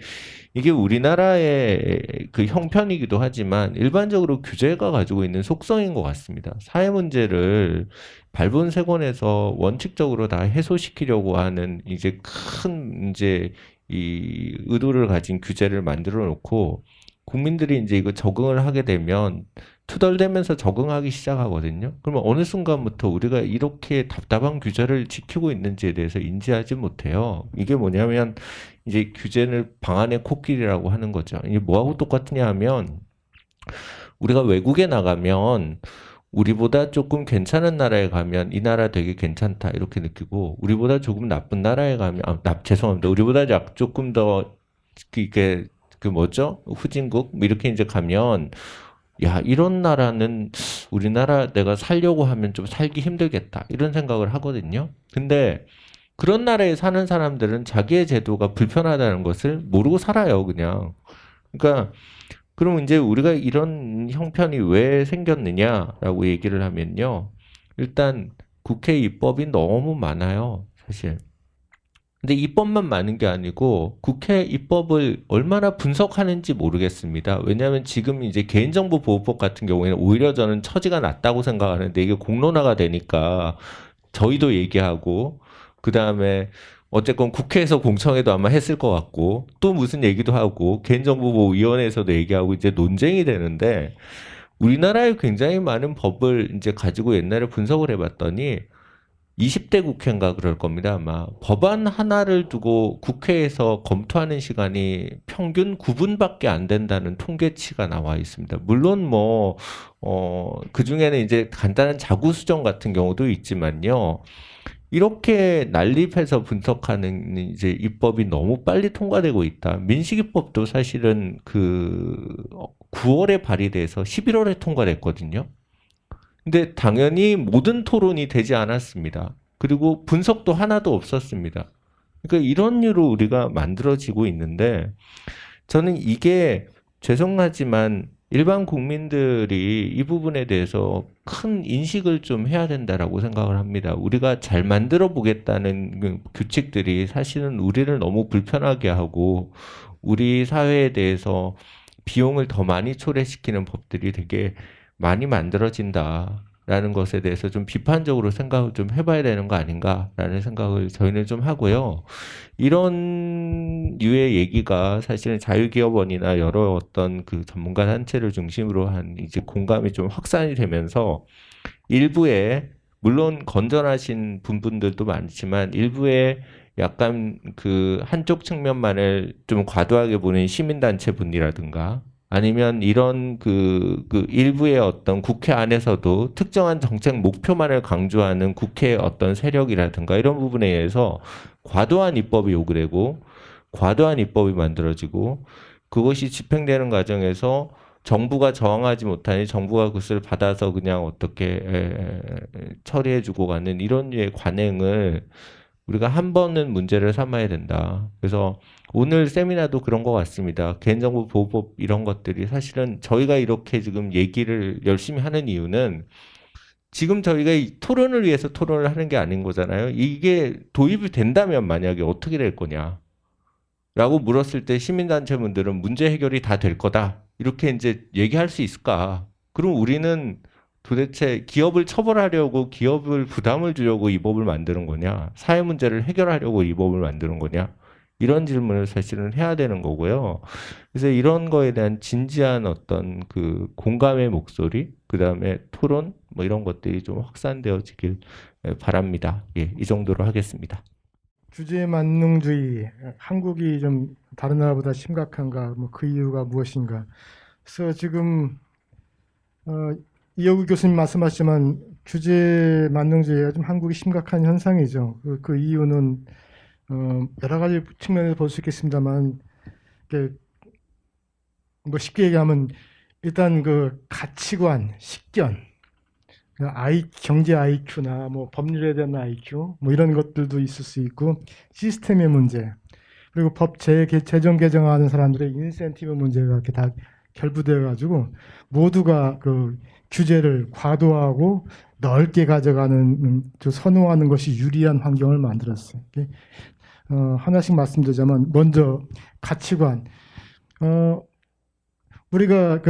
이게 우리나라의 그 형편이기도 하지만 일반적으로 규제가 가지고 있는 속성인 것 같습니다. 사회 문제를 발본색원에서 원칙적으로 다 해소시키려고 하는 이제 큰 이제 이 의도를 가진 규제를 만들어 놓고 국민들이 이제 이거 적응을 하게 되면 투덜대면서 적응하기 시작하거든요. 그러면 어느 순간부터 우리가 이렇게 답답한 규제를 지키고 있는지에 대해서 인지하지 못해요. 이게 뭐냐면 이제 규제를 방 안의 코끼리라고 하는 거죠. 이게 뭐하고 똑같으냐 하면 우리가 외국에 나가면 우리보다 조금 괜찮은 나라에 가면 이 나라 되게 괜찮다 이렇게 느끼고 우리보다 조금 나쁜 나라에 가면 죄송합니다. 우리보다 조금 더 이게 그 뭐죠? 후진국 뭐 이렇게 이제 가면 야 이런 나라는 우리나라 내가 살려고 하면 좀 살기 힘들겠다 이런 생각을 하거든요. 근데 그런 나라에 사는 사람들은 자기의 제도가 불편하다는 것을 모르고 살아요, 그냥. 그러니까 그럼 이제 우리가 이런 형편이 왜 생겼느냐라고 얘기를 하면요. 일단 국회 입법이 너무 많아요, 사실. 근데 입법만 많은 게 아니고 국회 입법을 얼마나 분석하는지 모르겠습니다. 왜냐하면 지금 이제 개인정보보호법 같은 경우에는 오히려 저는 처지가 낮다고 생각하는데 이게 공론화가 되니까 저희도 얘기하고 그 다음에 어쨌건 국회에서 공청회도 아마 했을 것 같고 또 무슨 얘기도 하고 개인정보보호위원회에서도 얘기하고 이제 논쟁이 되는데 우리나라에 굉장히 많은 법을 이제 가지고 옛날에 분석을 해봤더니 20대 국회인가 그럴 겁니다, 아마. 법안 하나를 두고 국회에서 검토하는 시간이 평균 9분밖에 안 된다는 통계치가 나와 있습니다. 물론 그 중에는 이제 간단한 자구수정 같은 경우도 있지만요. 이렇게 난립해서 분석하는 이제 입법이 너무 빨리 통과되고 있다. 민식이법도 사실은 9월에 발의돼서 11월에 통과됐거든요. 근데 당연히 모든 토론이 되지 않았습니다. 그리고 분석도 하나도 없었습니다. 그러니까 이런 류로 우리가 만들어지고 있는데 저는 이게 죄송하지만 일반 국민들이 이 부분에 대해서 큰 인식을 좀 해야 된다라고 생각을 합니다. 우리가 잘 만들어 보겠다는 그 규칙들이 사실은 우리를 너무 불편하게 하고 우리 사회에 대해서 비용을 더 많이 초래시키는 법들이 되게 많이 만들어진다라는 것에 대해서 좀 비판적으로 생각을 좀 해봐야 되는 거 아닌가라는 생각을 저희는 좀 하고요. 이런 류의 얘기가 사실은 자유기업원이나 여러 어떤 그 전문가 단체를 중심으로 한 이제 공감이 좀 확산이 되면서 일부에 물론 건전하신 분들도 많지만 일부에 약간 그 한쪽 측면만을 좀 과도하게 보는 시민단체 분이라든가 아니면 이런 그 일부의 어떤 국회 안에서도 특정한 정책 목표만을 강조하는 국회의 어떤 세력이라든가 이런 부분에 의해서 과도한 입법이 요구되고 과도한 입법이 만들어지고 그것이 집행되는 과정에서 정부가 저항하지 못하니 정부가 그것을 받아서 그냥 어떻게 처리해주고 가는 이런 류의 관행을 우리가 한 번은 문제를 삼아야 된다. 그래서 오늘 세미나도 그런 것 같습니다. 개인정보보호법 이런 것들이 사실은 저희가 이렇게 지금 얘기를 열심히 하는 이유는 지금 저희가 이 토론을 위해서 토론을 하는 게 아닌 거잖아요. 이게 도입이 된다면 만약에 어떻게 될 거냐. 라고 물었을 때 시민단체분들은 문제 해결이 다 될 거다. 이렇게 이제 얘기할 수 있을까? 그럼 우리는 도대체 기업을 처벌하려고 기업을 부담을 주려고 이 법을 만드는 거냐? 사회 문제를 해결하려고 이 법을 만드는 거냐? 이런 질문을 사실은 해야 되는 거고요. 그래서 이런 거에 대한 진지한 어떤 그 공감의 목소리, 그 다음에 토론, 뭐 이런 것들이 좀 확산되어지길 바랍니다. 예, 이 정도로 하겠습니다. 규제 만능주의, 한국이 좀 다른 나라보다 심각한가, 뭐 그 이유가 무엇인가. 그래서 지금 이여구 교수님 말씀하셨지만 규제 만능주의가 좀 한국이 심각한 현상이죠. 그 이유는 여러 가지 측면에서 볼 수 있겠습니다만 뭐 쉽게 얘기하면 일단 그 가치관, 식견, 경제 IQ나 뭐 법률에 대한 IQ 뭐 이런 것들도 있을 수 있고 시스템의 문제 그리고 법 제정 개정하는 사람들의 인센티브 문제가 이렇게 다 결부되어 가지고 모두가 그 규제를 과도하고 넓게 가져가는 선호하는 것이 유리한 환경을 만들었어요. 하나씩 말씀드리자면 먼저 가치관. 우리가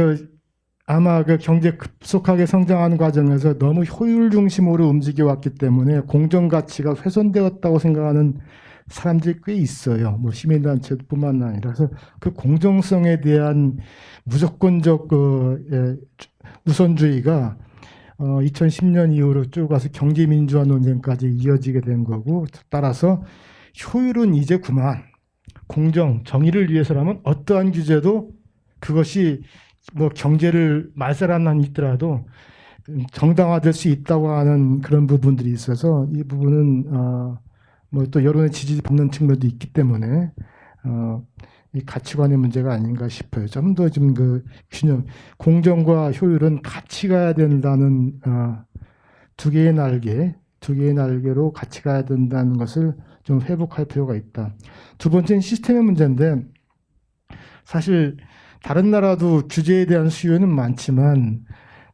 아마 경제 급속하게 성장하는 과정에서 너무 효율 중심으로 움직여 왔기 때문에 공정 가치가 훼손되었다고 생각하는 사람들이 꽤 있어요. 뭐 시민단체뿐만 아니라. 그래서 그 공정성에 대한 무조건적 우선주의가 2010년 이후로 쭉 가서 경제민주화 논쟁까지 이어지게 된 거고, 따라서 효율은 이제 그만, 공정, 정의를 위해서라면 어떠한 규제도 그것이 뭐 경제를 말살한 한 있더라도 정당화될 수 있다고 하는 그런 부분들이 있어서 이 부분은 뭐 또 여론의 지지받는 측면도 있기 때문에 이 가치관의 문제가 아닌가 싶어요. 좀 더 좀 균형, 공정과 효율은 같이 가야 된다는 두 개의 날개로 같이 가야 된다는 것을 좀 회복할 필요가 있다. 두 번째는 시스템의 문제인데, 사실 다른 나라도 규제에 대한 수요는 많지만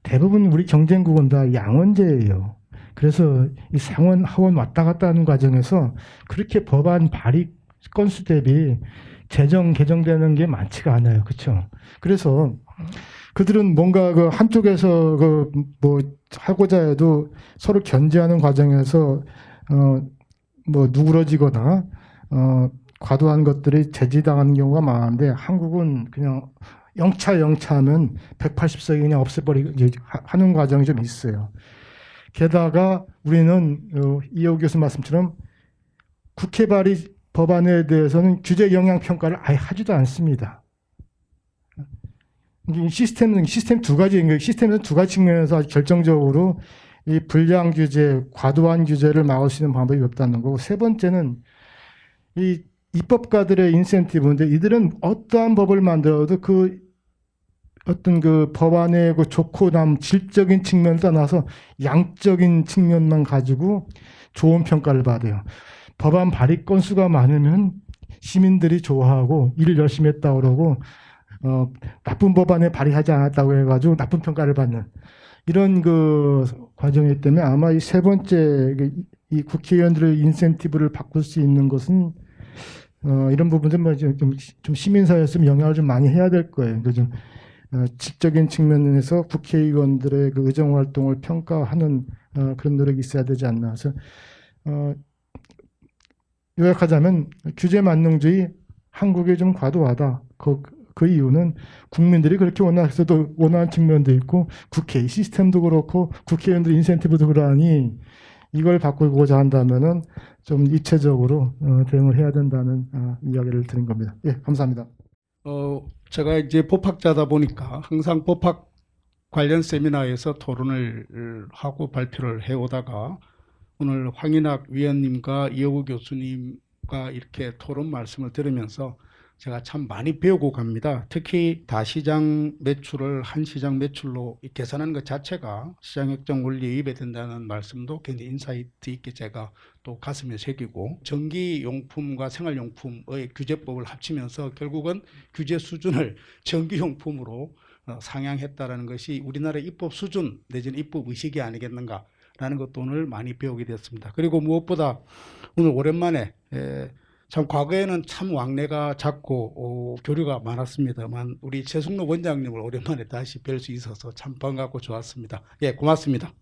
대부분 우리 경쟁국은 다 양원제예요. 그래서 이 상원 하원 왔다 갔다 하는 과정에서 그렇게 법안 발의 건수 대비 개정되는 게 많지가 않아요. 그렇죠? 그래서 그들은 뭔가 한쪽에서 뭐 하고자 해도 서로 견제하는 과정에서 뭐 누그러지거나 과도한 것들이 제지당하는 경우가 많은데, 한국은 그냥 영차하면 180석이 그냥 없애버리고 하는 과정이 좀 있어요. 게다가 우리는 이호 교수 말씀처럼 국회 발의 법안에 대해서는 규제 영향 평가를 아예 하지도 않습니다. 시스템은 시스템에서 두 가지 측면에서 아주 결정적으로 이 불량 규제, 과도한 규제를 막을 수 있는 방법이 없다는 거고, 세 번째는 이 입법가들의 인센티브인데, 이들은 어떠한 법을 만들어도 어떤 법안의 좋고 질적인 측면을 떠나서 양적인 측면만 가지고 좋은 평가를 받아요. 법안 발의 건수가 많으면 시민들이 좋아하고 일을 열심히 했다고 그러고, 나쁜 법안에 발의하지 않았다고 해가지고 나쁜 평가를 받는 이런 과정이기 때문에, 아마 이 세 번째 이 국회의원들의 인센티브를 바꿀 수 있는 것은 이런 부분들 좀 시민사회에서 영향을 좀 많이 해야 될 거예요. 좀 질적인 측면에서 국회의원들의 의정 활동을 평가하는 그런 노력이 있어야 되지 않나. 그래서 요약하자면 규제 만능주의 한국에 좀 과도하다. 그 이유는 국민들이 그렇게 원해서도 원하는 측면도 있고, 국회 시스템도 그렇고 국회의원들 인센티브도 그러하니 이걸 바꾸고자 한다면은 좀 입체적으로 대응을 해야 된다는 이야기를 드린 겁니다. 예, 감사합니다. 제가 이제 법학자다 보니까 항상 법학 관련 세미나에서 토론을 하고 발표를 해오다가 오늘 황인학 위원님과 이호구 교수님과 이렇게 토론 말씀을 들으면서 제가 참 많이 배우고 갑니다. 특히 다시장 매출을 한 시장 매출로 계산하는 것 자체가 시장협정 원리에 위배된다는 말씀도 굉장히 인사이트 있게 제가 또 가슴에 새기고, 전기용품과 생활용품의 규제법을 합치면서 결국은 규제 수준을 전기용품으로 상향했다라는 것이 우리나라의 입법 수준 내지는 입법 의식이 아니겠는가라는 것도 오늘 많이 배우게 됐습니다. 그리고 무엇보다 오늘 오랜만에 참 과거에는 참 왕래가 잦고 교류가 많았습니다만 우리 최승로 원장님을 오랜만에 다시 뵐 수 있어서 참 반갑고 좋았습니다. 예, 고맙습니다.